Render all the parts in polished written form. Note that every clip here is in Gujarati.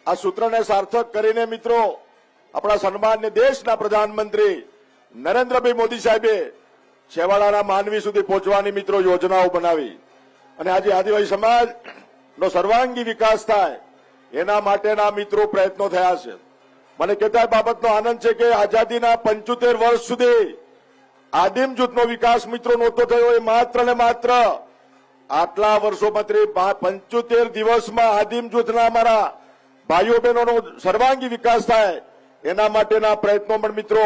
આ સૂત્રને સાર્થક કરીને મિત્રો આપણા સન્માનીય દેશના પ્રધાનમંત્રી નરેન્દ્રભાઈ મોદી સાહેબે છેવાડાના માનવી સુધી પહોંચવાની મિત્રો યોજનાઓ બનાવી અને આજે આદિવાસી સમાજનો સર્વાંગી વિકાસ થાય એના માટેના મિત્રો પ્રયત્નો થયા છે. મને કહેતા બાબતનો આનંદ છે કે આઝાદીના 75 વર્ષ સુધી આદિમ જૂથનો વિકાસ મિત્રો નહોતો થયો. એ માત્ર ને માત્ર આટલા વર્ષોમાં 75 દિવસમાં આદિમ જૂથના અમારા ભાઈઓ બહેનોનો સર્વાંગી વિકાસ થાય એના માટેના પ્રયત્નો પણ મિત્રો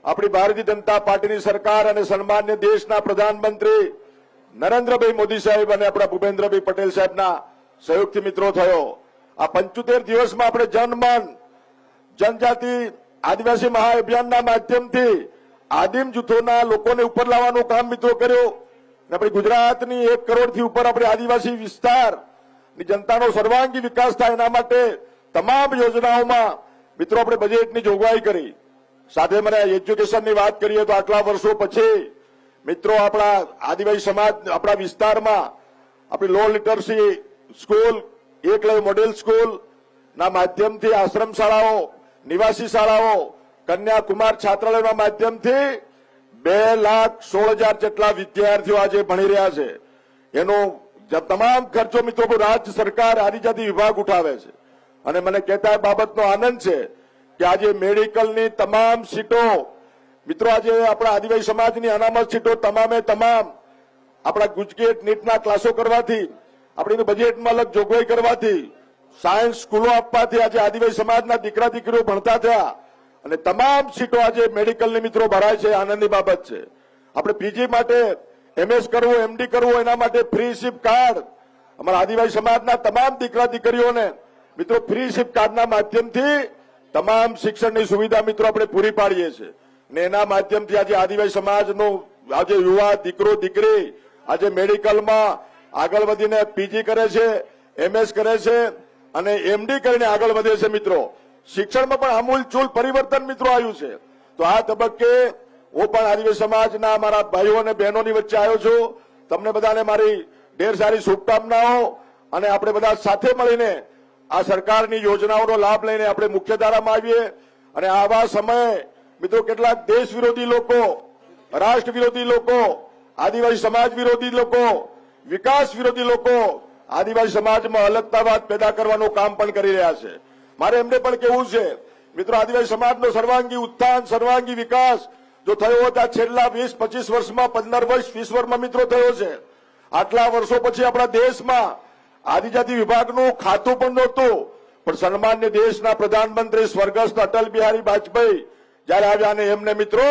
આપણી ભારતીય જનતા પાર્ટીની સરકાર અને સન્માન્ય દેશના પ્રધાનમંત્રી નરેન્દ્રભાઈ મોદી સાહેબ અને આપણા ભૂપેન્દ્રભાઈ પટેલ સાહેબના સહયોગથી મિત્રો થયો. આ 75 દિવસમાં આપણે જનમન જનજાતિ આદિવાસી મહાઅભિયાનના માધ્યમથી આદિમ જૂથોના લોકોને ઉપર લાવવાનું કામ મિત્રો કર્યું. આપણી ગુજરાતની 1 કરોડથી ઉપર આપણે આદિવાસી વિસ્તારની જનતાનો સર્વાંગી વિકાસ થાય એના માટે તમામ યોજનાઓમાં મિત્રો આપણે બજેટની જોગવાઈ કરી. સાથે મને એજ્યુકેશનની વાત કરીએ તો આટલા વર્ષો પછી મિત્રો આપણા આદિવાસી સમાજ આપણા વિસ્તારમાં આપણી low literacy school Eklavya model school ના માધ્યમથી આશ્રમ શાળાઓ નિવાસી શાળાઓ કન્યાકુમાર છાત્રાલયના માધ્યમથી 2,16,000 જેટલા વિદ્યાર્થીઓ આજે ભણી રહ્યા છે. એનો તમામ ખર્ચો મિત્રો રાજ્ય સરકાર આદિજાતિ વિભાગ ઉઠાવે છે. અને મને કહેતા બાબતનો આનંદ છે કે આજે મેડિકલની તમામ સીટો મિત્રો આજે આપણા આદિવાસી સમાજની અનામત સીટો તમામે તમામ આપણા ગુજકેટ નીટના ક્લાસો કરવાથી આપણી બજેટમાં અલગ જોગવાઈ કરવાથી સાયન્સ સ્કૂલો આપવાથી આજે આદિવાસી સમાજના દીકરા દીકરીઓ ભણતા થયા અને તમામ સીટો આજે મેડિકલની મિત્રો ભરાય છે. આનંદની બાબત છે. આપણે પીજી માટે એમએસ કરવું એમડી કરવું એના માટે ફ્રી શિપ કાર્ડ અમારા આદિવાસી સમાજના તમામ દીકરા દીકરીઓને મિત્રો ફ્રી શિપ કાર્ડના માધ્યમથી તમામ શિક્ષણની સુવિધા મિત્રો આપણે પૂરી પાડીએ છીએ અને એના માધ્યમથી આજે આદિવાસી સમાજનો આજે યુવા દીકરો દીકરી આજે મેડિકલમાં આગળ વધીને પીજી કરે છે એમએસ કરે છે અને એમડી કરીને આગળ વધે છે. મિત્રો શિક્ષણમાં પણ આમૂલચૂલ પરિવર્તન મિત્રો આવ્યું છે. તો આ તબક્કે હું પણ આદિવાસી સમાજના મારા ભાઈઓ અને બહેનોની વચ્ચે આવ્યો છું. તમને બધાને મારી ઢેર સારી શુભકામનાઓ અને આપણે બધા સાથે મળીને આ સરકારની યોજનાઓનો લાભ લઈને આપણે મુખ્યધારામાં આવીએ અને આવા સમયે મિત્રો કેટલાક દેશ વિરોધી લોકો રાષ્ટ્ર વિરોધી લોકો આદિવાસી સમાજ વિરોધી લોકો વિકાસ વિરોધી લોકો આદિવાસી સમાજમાં અલગતાવાદ પેદા કરવાનું કામ પણ કરી રહ્યા છે. મારે એમને પણ કહેવું છે મિત્રો આદિવાસી સમાજનો સર્વાંગી ઉત્થાન સર્વાંગી વિકાસ જો થયો હોય તો છેલ્લા 20-25 વર્ષમાં 15 વર્ષ 20 વર્ષમાં મિત્રો થયો છે. આટલા વર્ષો પછી આપણા દેશમાં આદિજાતિ વિભાગનું ખાતું પણ નહોતું પણ સન્માન્ય દેશના પ્રધાનમંત્રી સ્વર્ગસ્થ અટલ બિહારી વાજપેયી જયારે આવ્યા અને એમને મિત્રો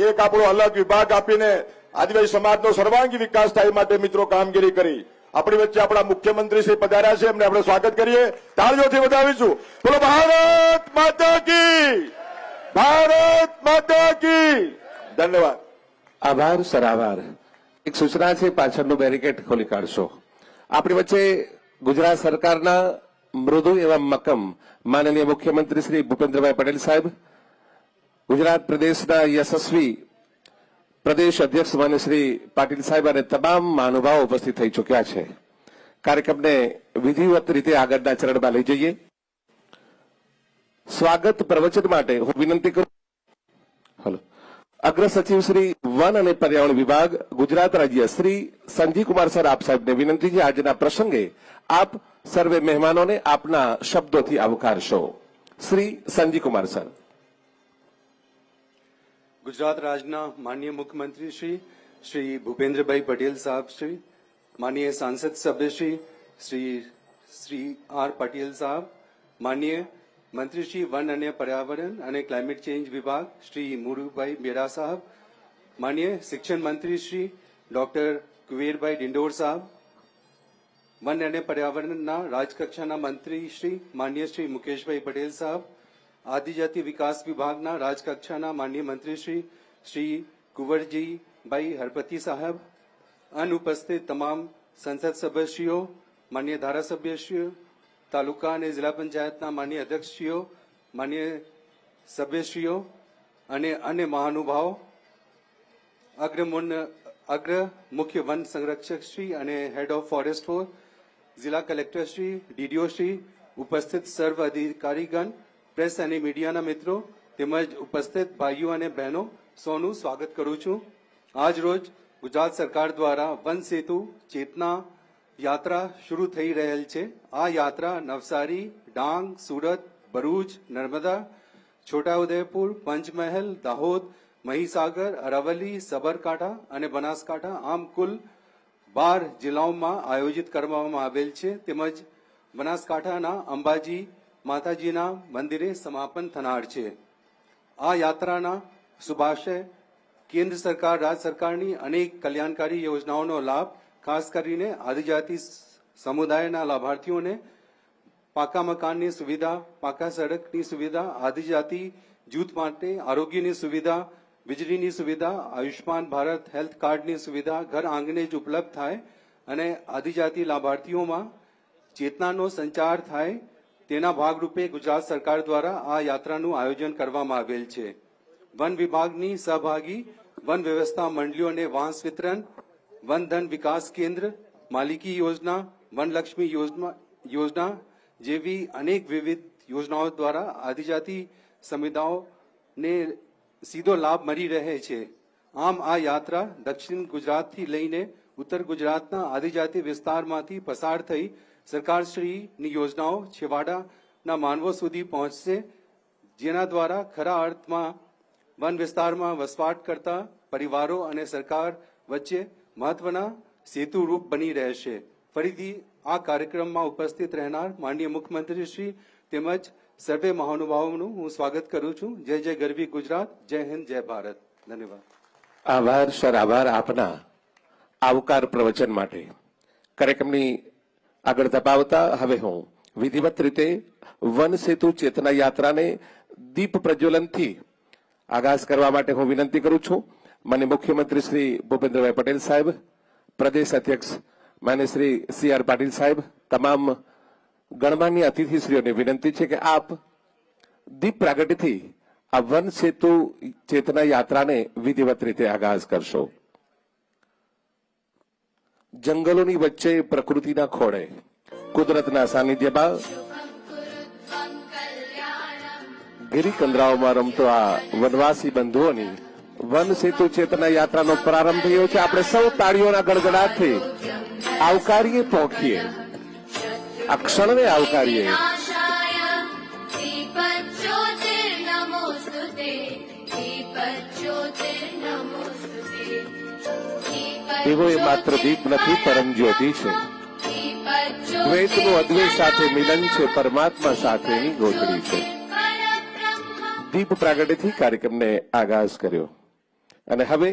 એક આપણો અલગ વિભાગ આપીને આદિવાસી સમાજનો સર્વાંગી વિકાસ થાય માટે મિત્રો કામગીરી કરી. આપણી વચ્ચે આપણા મુખ્યમંત્રી શ્રી પધાર્યા છે એમને આપણે સ્વાગત કરીએ તાળીઓથી વધાવીશું. બોલો ભારત માતા કી ભારત માતા કી. ધન્યવાદ. આભાર સર આભાર. એક સૂચના છે પાછળનું બેરિકેડ ખોલી કાઢશો. આપણી વચ્ચે ગુજરાત સરકારના મૃદુ એવા મક્કમ માનનીય મુખ્યમંત્રી શ્રી ભૂપેન્દ્રભાઈ પટેલ સાહેબ ગુજરાત પ્રદેશના યશસ્વી પ્રદેશ અધ્યક્ષ માન્ય શ્રી પાટીલ સાહેબ અને તમામ મહાનુભાવો ઉપસ્થિત થઈ ચૂક્યા છે. કાર્યક્રમને વિધિવત રીતે આગળના ચરણમાં લઈ જઈએ. સ્વાગત પ્રવચન માટે હું વિનંતી કરું હલો અગ્ર સચિવ શ્રી વન અને પર્યાવરણ વિભાગ ગુજરાત રાજ્ય શ્રી સંજીવકુમાર સર આપ સાહેબને વિનંતી છે આજના પ્રસંગે આપ સર્વે મહેમાનોને આપના શબ્દોથી આવકારશો. શ્રી સંજીવકુમાર સર. ગુજરાત રાજ્યના માનનીય મુખ્યમંત્રી શ્રી ભૂપેન્દ્રભાઈ પટેલ સાહેબ શ્રી માનનીય સાંસદ સભ્ય શ્રી આર પટેલ સાહેબ માનનીય મંત્રી શ્રી વન અને પર્યાવરણ અને ક્લાઇમેટ ચેન્જ વિભાગ શ્રી મુરુભાઈ બેરા સાહેબ માનનીય શિક્ષણ મંત્રી શ્રી ડોક્ટર કુવેરભાઈ ડિંડોર સાહેબ વન અને પર્યાવરણના રાજકક્ષાના મંત્રી શ્રી માનનીય શ્રી મુકેશભાઈ પટેલ સાહેબ આદિજાતિ વિકાસ વિભાગના રાજકક્ષાના માનનીય મંત્રી શ્રી કુંવરજીભાઈ હરપતિ સાહેબ અનુપસ્થિત તમામ સંસદ સભ્યશ્રીઓ માનનીય ધારાસભ્યશ્રીઓ તાલુકા અને જિલ્લા પંચાયતના માનનીય અધ્યક્ષશ્રીઓ માનનીય સભ્યશ્રીઓ અને અન્ય મહાનુભાવો અગ્ર મુખ્ય વન સંરક્ષક શ્રી અને હેડ ઓફ ફોરેસ્ટ ફોર જિલ્લા કલેક્ટર શ્રી ડીડીઓ શ્રી ઉપસ્થિત સર્વ અધિકારીગણ, પ્રેસ અને મીડિયાના મિત્રો તેમજ ઉપસ્થિત ભાઈઓ અને બહેનો સૌનું સ્વાગત કરું છું. આજ રોજ ગુજરાત સરકાર દ્વારા વન સેતુ ચેતના યાત્રા શરૂ થઈ રહેલ છે. આ યાત્રા નવસારી, ડાંગ, સુરત, ભરૂચ, નર્મદા, છોટાઉદેપુર, પંચમહાલ, દાહોદ, મહીસાગર, અરવલ્લી, સાબરકાંઠા અને બનાસકાંઠા આમ કુલ 12 જિલ્લાઓમાં આયોજિત કરવામાં આવેલ છે. તેમજ બનાસકાંઠાના અંબાજી માતાજીના મંદિરે સમાપન થનાર છે. આ યાત્રાના શુભાશય કેન્દ્ર સરકાર, રાજ્ય સરકારની અનેક કલ્યાણકારી યોજનાઓનો લાભ ખાસ કરીને આદિજાતિ સમુદાયના લાભાર્થીઓને પાકા મકાનની સુવિધા, પાકા સડકની સુવિધા, આદિજાતિ જૂથ માટે આરોગ્યની સુવિધા, વીજળીની સુવિધા, આયુષ્માન ભારત હેલ્થ કાર્ડની સુવિધા ઘર આંગણે જ ઉપલબ્ધ થાય અને આદિજાતિ લાભાર્થીઓમાં ચેતનાનો સંચાર થાય તેના ભાગરૂપે ગુજરાત સરકાર દ્વારા આ યાત્રાનું આયોજન કરવામાં આવેલ છે. વન વિભાગની સહભાગી વન વ્યવસ્થા મંડળીઓને વાંસ વિતરણ, વન ધન વિકાસ કેન્દ્ર, માલિકી યોજના, વનલક્ષ્મી યોજના જેવી અનેક વિવિધ યોજનાઓ દ્વારા આદિજાતિ સમુદાયોને સીધો લાભ મળી રહે છે. આમ આ યાત્રા દક્ષિણ ગુજરાતથી લઈને ઉત્તર ગુજરાતના આદિજાતિ વિસ્તારમાંથી પસાર થઈ સરકારશ્રીની યોજનાઓ છેવાડાના માનવો સુધી પહોંચશે, જેના દ્વારા ખરા અર્થમાં વન વિસ્તારમાં વસવાટ કરતા પરિવારો અને સરકાર વચ્ચે મહત્વના સેતુરૂપ બની રહેશે. ફરીથી આ કાર્યક્રમમાં ઉપસ્થિત રહેનાર માનનીય મુખ્યમંત્રી શ્રી તેમજ સર્વે મહાનુભાવોનું હું સ્વાગત કરું છું. જય જય ગરવી ગુજરાત, જય હિન્દ, જય ભારત. ધન્યવાદ. આભાર સર, આભાર આપના આવકાર પ્રવચન માટે. કાર્યક્રમની આગળ ધપાવતા હવે હું વિધિવત રીતે વન સેતુ ચેતના યાત્રાને દીપ પ્રજ્વલનથી આગાઝ કરવા માટે હું વિનંતી કરું છું. માન્ય મુખ્યમંત્રી શ્રી ભૂપેન્દ્રભાઈ પટેલ સાહેબ, પ્રદેશ અધ્યક્ષ માન્ય શ્રી સી.આર. પાટીલ સાહેબ, તમામ ગણમાન્ય અતિથિશ્રીઓને વિનંતી છે કે આપ દીપ પ્રાગટ્યથી આ વન સેતુ ચેતના યાત્રાને વિધિવત રીતે આગાઝ કરશો. જંગલોની વચ્ચે પ્રકૃતિના ખોળે કુદરતના સાનિધ્યમાં ગિરિકંદરાઓમાં રમતો આ વનવાસી બંધુઓની વન સેતુ ચેતના યાત્રાનો પ્રારંભ થયો છે. આપણે સૌ તાળીઓના ગડગડાટથી આવકારીએ, પોંખીએ, આ ક્ષણને આવકારીએ. એવો એ માત્ર દીપ નથી, પરમ જ્યોતિ છે. દ્વૈતનું અદ્વૈત સાથે મિલન છે, પરમાત્મા સાથેની ગોઠડી છે. દીપ પ્રાગટ્યથી કાર્યક્રમને આગાઝ કર્યો અને હવે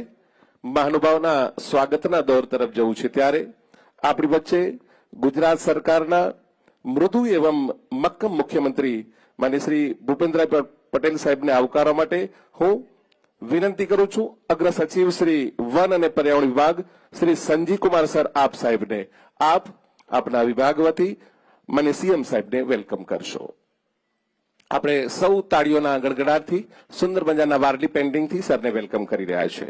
મહાનુભાવના સ્વાગતના દોર તરફ જવું છે. ત્યારે આપણી વચ્ચે ગુજરાત સરકારના મૃદુ એવં મક્કમ મુખ્યમંત્રી માન્ય શ્રી ભૂપેન્દ્રભાઈ પટેલ સાહેબને આવકારવા માટે હું વિનંતી કરું છું અગ્ર સચિવ શ્રી વન અને પર્યાવરણ વિભાગ શ્રી સંજીવકુમાર સર આપ સાહેબને. આપ આપના વિભાગ વતી મને સીએમ સાહેબને વેલકમ કરશો. આપણે સૌ તાળીઓના ગડગડાટથી સુંદર મજાના વારલી પેન્ટિંગથી સરને વેલકમ કરી રહ્યા છે.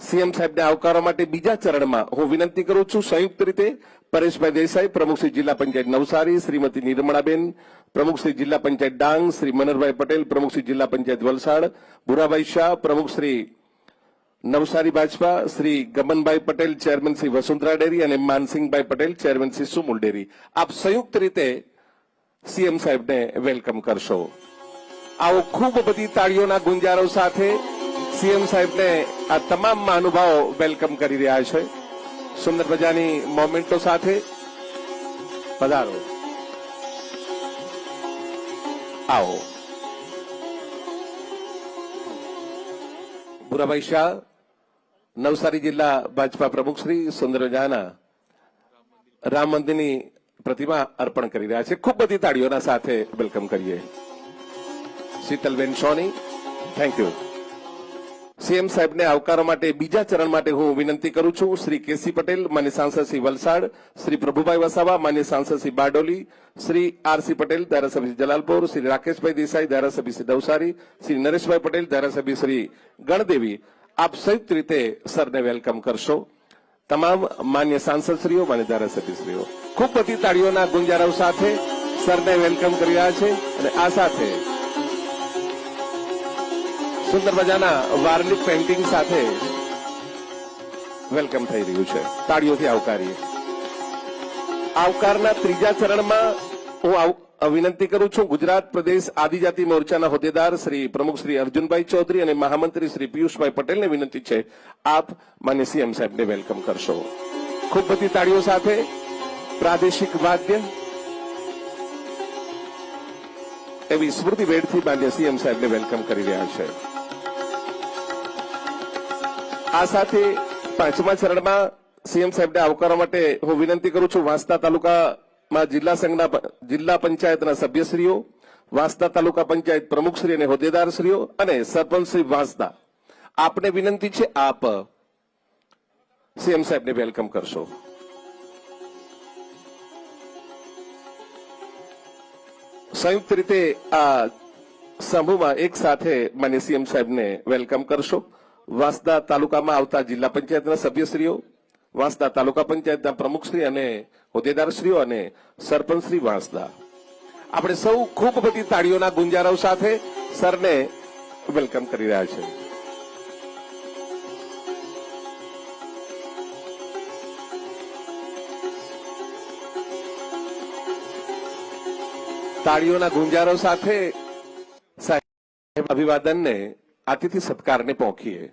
સીએમ સાહેબને આવકારવા માટે બીજા ચરણમાં હું વિનંતી કરું છું સંયુક્ત રીતે પરેશભાઈ દેસાઈ, પ્રમુખ શ્રી જિલ્લા પંચાયત નવસારી, શ્રીમતી નિર્મળાબેન, પ્રમુખ શ્રી જિલ્લા પંચાયત ડાંગ, શ્રી મનરભાઈ પટેલ, પ્રમુખ શ્રી જિલ્લા પંચાયત વલસાડ, ભુરાભાઈ શાહ, પ્રમુખ શ્રી નવસારી ભાજપા, શ્રી ગમનભાઈ પટેલ, ચેરમેન શ્રી વસુંધરા ડેરી અને માનસિંહભાઈ પટેલ, ચેરમેન શ્રી સુમુલ ડેરી. આપ સંયુક્ત રીતે સીએમ સાહેબને વેલકમ કરશો. આવો ખૂબ બધી તાળીઓના ગુંજારો સાથે સીએમ સાહેબને આ તમામ મહાનુભાવો વેલકમ કરી રહ્યા છે. સુંદર મજાની મોમેન્ટો સાથે પધારો. આવો. ભુરાભાઈ શાહ, નવસારી જિલ્લા ભાજપા પ્રમુખ શ્રી સુંદર મજાના રામ મંદિરની પ્રતિમા અર્પણ કરી રહ્યા છે. ખૂબ બધી તાળીઓના સાથે વેલકમ કરીએ. શીતલબેન સોની, થેન્ક યુ. સીએમ સાહેબને આવકારવા માટે બીજા ચરણ માટે હું વિનંતી કરું છું શ્રી કેસી પટેલ, માન્ય સાંસદ શ્રી વલસાડ, શ્રી પ્રભુભાઈ વસાવા, માન્ય સાંસદ શ્રી બારડોલી, શ્રી આરસી પટેલ, ધારાસભ્ય શ્રી જલાલપુર, શ્રી રાકેશભાઈ દેસાઈ, ધારાસભ્ય શ્રી નવસારી, શ્રી નરેશભાઈ પટેલ, ધારાસભ્ય શ્રી ગણદેવી. આપ સંયુક્ત રીતે સરને વેલકમ કરશો. તમામ માન્ય સાંસદશ્રીઓ, માન્ય ધારાસભ્યશ્રીઓ, ખૂબ બધી તાળીઓના ગુંજારાઓ સાથે સરને વેલકમ કરી રહ્યા છે અને આ સાથે સુંદર મજાના વાર્નિક પેઇન્ટિંગ સાથે વેલકમ થઈ રહ્યું છે. તાળીઓથી આવકારીએ. આવકારના ત્રીજા ચરણમાં હું વિનંતી કરું છું ગુજરાત પ્રદેશ આદિજાતિ મોરચાના હોદ્દેદાર શ્રી પ્રમુખ શ્રી અર્જુનભાઈ ચૌધરી અને મહામંત્રી શ્રી પિયુષભાઈ પટેલને વિનંતી છે આપ માન્ય સીએમ સાહેબને વેલકમ કરશો. ખૂબ બધી તાળીઓ સાથે પ્રાદેશિક વાદ્ય એવી સ્મૃતિ ભેટથી માન્ય સીએમ સાહેબને વેલકમ કરી રહ્યા છે. આ સાથે પાંચમા ચરણમાં સીએમ સાહેબને આવકારવા માટે હું વિનંતી કરું છું વાંસદા તાલુકામાં જિલ્લા પંચાયતના સભ્યશ્રીઓ, વાંસદા તાલુકા પંચાયત પ્રમુખશ્રી અને હોદ્દેદારશ્રીઓ અને સરપંચ શ્રી વાંસદા, આપને વિનંતી છે આપ સીએમ સાહેબને વેલકમ કરશો. સંયુક્ત રીતે આ સમૂહમાં એક સાથે માન્ય સીએમ સાહેબને વેલકમ કરશો. વાંસદા તાલુકામાં આવતા જિલ્લા પંચાયતના સભ્યશ્રીઓ, વાંસદા તાલુકા પંચાયતના પ્રમુખશ્રી અને હોદ્દેદારશ્રીઓ અને સરપંચશ્રી વાંસદા, આપણે સૌ ખૂબ બધી તાળીઓના ગુંજારવ સાથે સરને વેલકમ કરી રહ્યા છે. તાળીઓના ગુંજારવ સાથે સાહેબ અભિવાદનને આતિથ્ય સત્કારને પહોંચીએ.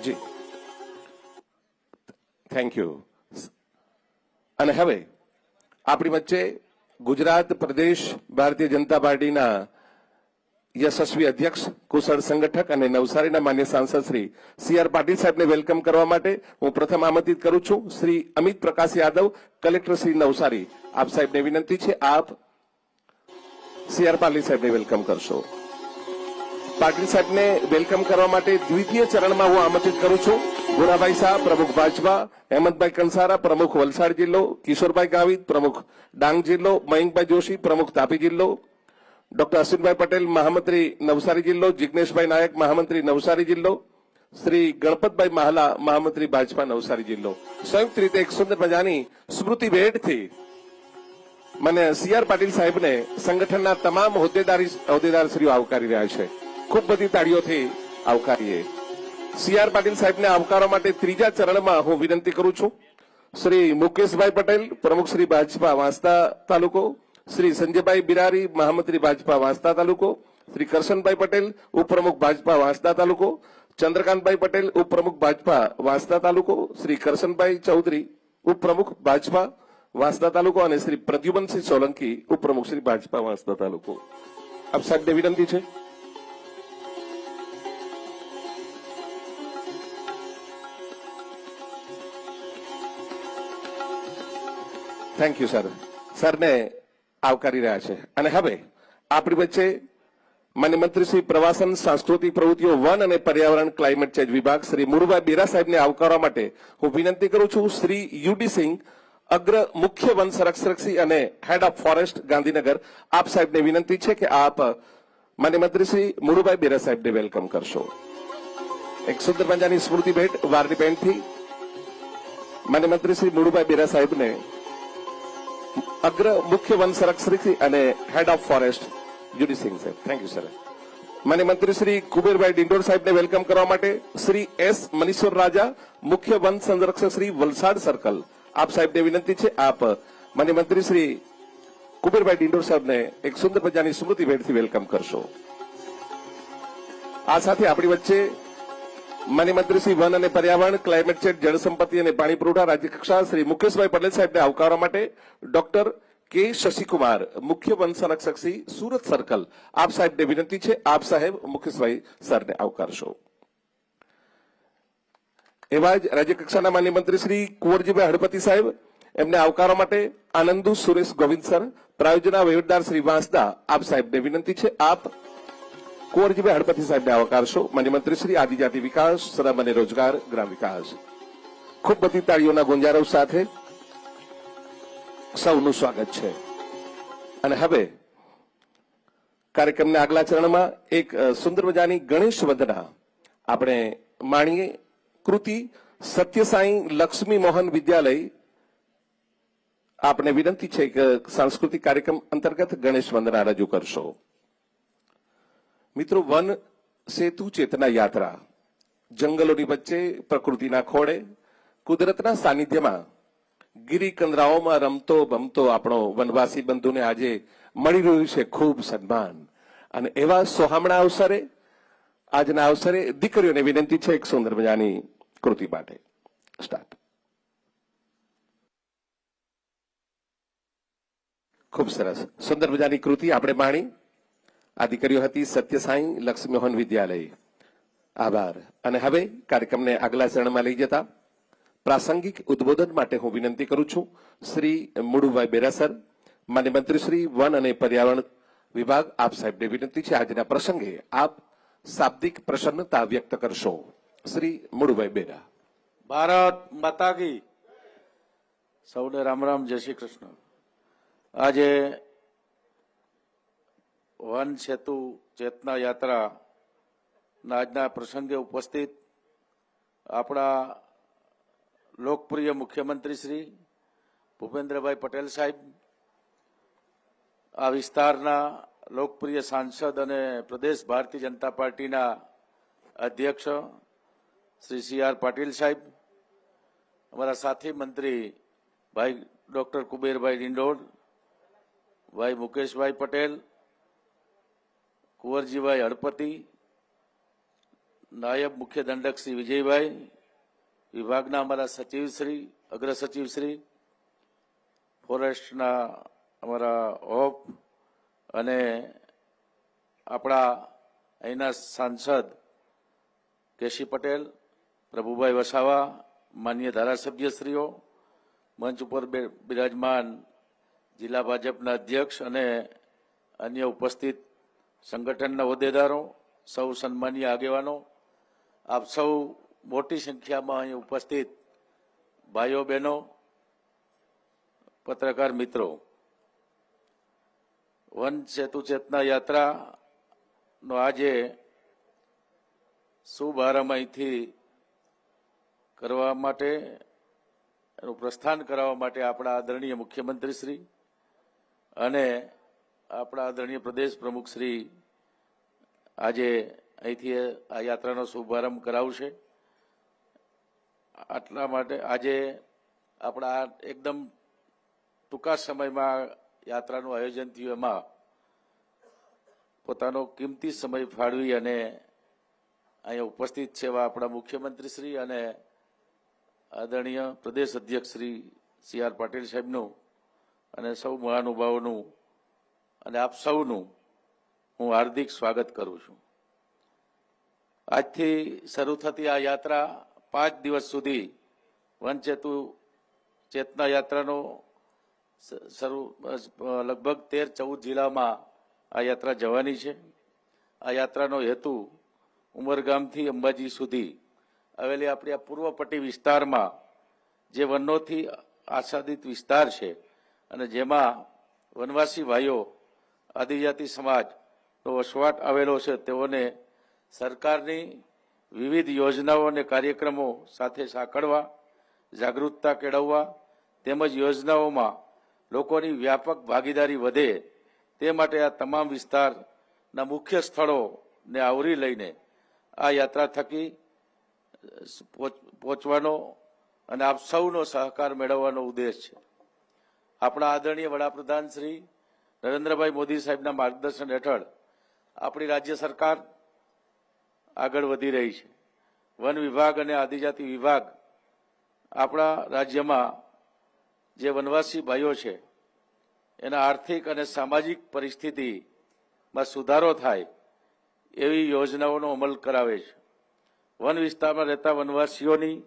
જી થેન્ક યુ. અને હવે આપણી વચ્ચે ગુજરાત પ્રદેશ ભારતીય જનતા પાર્ટીના યશસ્વી અધ્યક્ષ, કુશળ સંગઠક અને નવસારીના માન્ય સાંસદ શ્રી સી આર પાટીલ સાહેબને વેલકમ કરવા માટે હું પ્રથમ આમંત્રિત કરું છું શ્રી અમિત પ્રકાશ યાદવ, કલેક્ટર શ્રી નવસારી. આપ સાહેબને વિનંતી છે આપ સી આર પાટીલ સાહેબને વેલકમ કરશો. પાટીલ સાહેબને વેલકમ કરવા માટે દ્વિતીય ચરણમાં હું આમંત્રિત કરું છું ગુણાભાઈ શાહ, પ્રમુખ ભાજપા, હેમંતભાઈ કંસારા, પ્રમુખ વલસાડ જિલ્લો, કિશોરભાઈ ગાવિત, પ્રમુખ ડાંગ જિલ્લો, મયંકભાઈ જોશી, પ્રમુખ તાપી જિલ્લો, ડોક્ટર અશ્વિનભાઈ પટેલ, મહામંત્રી નવસારી જિલ્લો, જિગ્નેશભાઈ નાયક, મહામંત્રી નવસારી જિલ્લો, શ્રી ગણપતભાઈ મહાલા, મહામંત્રી ભાજપા નવસારી જિલ્લો, સંયુક્ત રીતે એક સુંદર મજાની સ્મૃતિ ભેટથી મને સી આર પાટીલ સાહેબને સંગઠનના તમામ હોદ્દેદારશ્રીઓ આવકારી રહ્યા છે. ખૂબ બધી તાળીઓથી આવકારીએ. સી આર પાટીલ સાહેબને આવકારવા માટે ત્રીજા ચરણમાં હું વિનંતી કરું છું શ્રી મુકેશભાઈ પટેલ, પ્રમુખ શ્રી ભાજપા વાંસદા તાલુકો, શ્રી સંજયભાઈ બિરારી, મહામંત્રી ભાજપા વાંસદા તાલુકો, શ્રી કરશનભાઈ પટેલ, ઉપપ્રમુખ ભાજપા વાંસદા તાલુકો, ચંદ્રકાંતભાઈ પટેલ, ઉપપ્રમુખ ભાજપા વાંસદા તાલુકો, શ્રી કરશનભાઈ ચૌધરી, ઉપપ્રમુખ ભાજપા વાંસદા તાલુકો અને શ્રી પ્રદ્યુમનસિંહ સોલંકી, ઉપપ્રમુખ શ્રી ભાજપા વાંસદા તાલુકો. આપ સાહેબને વિનંતી છે થેન્ક યુ સર. સરને આવકારી રહ્યા છે. અને હવે આપણી વચ્ચે માન્ય મંત્રી શ્રી પ્રવાસન, સાંસ્કૃતિક પ્રવૃત્તિઓ, વન અને પર્યાવરણ ક્લાઇમેટ ચેન્જ વિભાગ શ્રી મુરુભાઈ બેરા સાહેબને આવકારવા માટે હું વિનંતી કરું છું શ્રી યુડી સિંહ, અગ્ર મુખ્ય વન સંરક્ષક અને હેડ ઓફ ફોરેસ્ટ ગાંધીનગર, આપ સાહેબને વિનંતી છે કે આપ માન્ય મંત્રી શ્રી મુરુભાઈ બેરા સાહેબને વેલકમ કરશો. એક સુંદર મજાની સ્મૃતિ ભેટ વારની પેન્ટથી માન્ય મંત્રી શ્રી મુરુભાઈ બેરા સાહેબને અગ્ર મુખ્ય વન સંરક્ષક અને હેડ ઓફ ફોરેસ્ટ યુડી સિંહ સાહેબ. Thank you sir. માન્ય મંત્રી શ્રી કુબેરભાઈ ડિંડોર સાહેબને વેલકમ કરવા માટે શ્રી એસ મનીશ્વર રાજા, મુખ્ય વન સંરક્ષક શ્રી વલસાડ સર્કલ, આપ સાહેબને વિનંતી છે આપ માન્ય મંત્રી શ્રી કુબેરભાઈ ડિંડોર સાહેબને એક સુંદર મજાની સ્મૃતિ ભેટથી વેલકમ કરશો. આ સાથે આપણી વચ્ચે માન્ય મંત્રી શ્રી વન અને પર્યાવરણ, ક્લાઇમેટ ચેન્જ, જળ સંપત્તિ અને પાણી પુરવઠા રાજ્ય કક્ષા શ્રી મુકેશભાઈ પટેલ સાહેબને આવકારવા માટે ડોક્ટર કે શશિકુમાર, મુખ્ય વન સંરક્ષક શ્રી સુરત સર્કલ, આપ સાહેબને વિનંતી છે આપ સાહેબ મુકેશભાઈ સરને આવકારશો. એવા જ રાજ્ય કક્ષાના માન્ય મંત્રી શ્રી કુંવરજીભાઈ હળપતિ સાહેબ, એમને આવકારવા માટે આનંદુ સુરેશ ગોવિંદ સર, પ્રાયોજના વહીવટદાર શ્રી વાંસદા, આપ સાહેબને વિનંતી છે આપ કુંવરજીભાઈ હળપતિ સાહેબને આવકારશો. માન્ય મંત્રી શ્રી આદિજાતિ વિકાસ, શ્રમ અને રોજગાર, ગ્રામ વિકાસ. ખૂબ બધી તાળીઓના ગુંજારવ સાથે સૌનું સ્વાગત છે. અને હવે કાર્યક્રમના આગલા ચરણમાં એક સુંદર મજાની ગણેશ વંદના આપણે માણીએ. કૃતિ સત્યસાઈ લક્ષ્મી મોહન વિદ્યાલય આપને વિનંતી છે કે સાંસ્કૃતિક કાર્યક્રમ અંતર્ગત ગણેશ વંદના રજૂ કરશો. મિત્રો, વન સેતુ ચેતના યાત્રા જંગલોની વચ્ચે પ્રકૃતિના ખોળે કુદરતના સાનિધ્યમાં ગિરિકંદરાઓમાં રમતો બમતો આપણો વનવાસી બંધુને આજે મળી રહ્યું છે ખૂબ સન્માન. અને એવા સોહામણા અવસરે આજના અવસરે દીકરીઓને વિનંતી છે એક સુંદર મજાની કૃતિ માટે. સ્ટાર્ટ. ખૂબ સરસ સુંદર મજાની કૃતિ આપણે માણી. આ દીકરીઓ હતી સત્યસાઈ લક્ષ્મી મોહન વિદ્યાલય. આભાર. અને હવે કાર્યક્રમને આગલા ચરણમાં લઈ જતા પ્રાસંગિક ઉદ્બોધન માટે હું વિનંતી કરું છું શ્રી મુડુભાઈ બેરા સર, માન્ય મંત્રી શ્રી વન અને પર્યાવરણ વિભાગ, આપ સાહેબને વિનંતી છે આજના પ્રસંગે આપ શાબ્દિક પ્રસન્નતા વ્યક્ત કરશો. શ્રી મુડુભાઈ બેરા. ભારત માતા કી. સૌને રામ રામ, જય શ્રી કૃષ્ણ. આજે વન સેતુ ચેતના યાત્રા આજના પ્રસંગે ઉપસ્થિત આપણા લોકપ્રિય મુખ્યમંત્રી શ્રી ભૂપેન્દ્રભાઈ પટેલ સાહેબ, આ વિસ્તારના લોકપ્રિય સાંસદ અને પ્રદેશ ભારતીય જનતા પાર્ટીના અધ્યક્ષ શ્રી સી.આર. પાટીલ સાહેબ, અમારા સાથી મંત્રી ભાઈ ડોક્ટર કુબેરભાઈ ડિંડોર, ભાઈ મુકેશભાઈ પટેલ, કુંવરજીભાઈ હળપતિ, નાયબ મુખ્ય દંડક શ્રી વિજયભાઈ, વિભાગના અમારા સચિવશ્રી, અગ્ર સચિવશ્રી, ફોરેસ્ટના અમારા હોપ અને આપણા અહીંના સાંસદ કેશી પટેલ, પ્રભુભાઈ વસાવા, માન્ય ધારાસભ્યશ્રીઓ, મંચ ઉપર બિરાજમાન જિલ્લા ભાજપના અધ્યક્ષ અને અન્ય ઉપસ્થિત સંગઠનના હોદ્દેદારો, સૌ સન્માનીય આગેવાનો, આપ સૌ મોટી સંખ્યામાં અહીં ઉપસ્થિત ભાઈઓ બહેનો, પત્રકાર મિત્રો, વન સેતુ ચેતના યાત્રાનો આજે શુભારંભ અહીંથી કરવા માટે, એનું પ્રસ્થાન કરાવવા માટે આપણા આદરણીય મુખ્યમંત્રી શ્રી અને આપણા આદરણીય પ્રદેશ પ્રમુખ શ્રી આજે અહીંથી આ યાત્રાનો શુભારંભ કરાવશે. આટલા માટે આજે આપણા એકદમ ટૂંકા સમયમાં યાત્રાનું આયોજન થયું, એમાં પોતાનો કિંમતી સમય ફાળવી અને અહીંયા ઉપસ્થિત છે એવા આપણા મુખ્યમંત્રી શ્રી અને આદરણીય પ્રદેશ અધ્યક્ષ શ્રી સી.આર. પાટીલ સાહેબનું અને સૌ મહાનુભાવોનું અને આપ સૌનું હું હાર્દિક સ્વાગત કરું છું. આજથી શરૂ થતી આ યાત્રા 5 દિવસ સુધી વન સેતુ ચેતના યાત્રાનો લગભગ 13-14 જિલ્લામાં આ યાત્રા જવાની છે. આ યાત્રાનો હેતુ ઉમરગામથી અંબાજી સુધી આવેલી આપણી આ પૂર્વ પટ્ટી વિસ્તારમાં જે વનોથી આચ્છાદિત વિસ્તાર છે અને જેમાં વનવાસી ભાઈઓ, આદિજાતિ સમાજનો વસવાટ આવેલો છે, તેઓને સરકારની વિવિધ યોજનાઓ અને કાર્યક્રમો સાથે સાંકળવા, જાગૃતતા કેળવવા તેમજ યોજનાઓમાં લોકોની વ્યાપક ભાગીદારી વધે તે માટે આ તમામ વિસ્તારના મુખ્ય સ્થળોને આવરી લઈને આ યાત્રા થકી પહોંચવાનો અને આપ સૌનો સહકાર મેળવવાનો ઉદ્દેશ છે. આપણા આદરણીય વડાપ્રધાન શ્રી નરેન્દ્રભાઈ મોદી સાહેબના માર્ગદર્શન હેઠળ આપણી રાજ્ય સરકાર આગળ વધી રહી છે. વન વિભાગ અને આદિજાતિ વિભાગ આપણા રાજ્યમાં જે વનવાસી ભાઈઓ છે એના આર્થિક અને સામાજિક પરિસ્થિતિમાં સુધારો થાય એવી યોજનાઓનો અમલ કરાવે છે. વન વિસ્તારમાં રહેતા વનવાસીઓની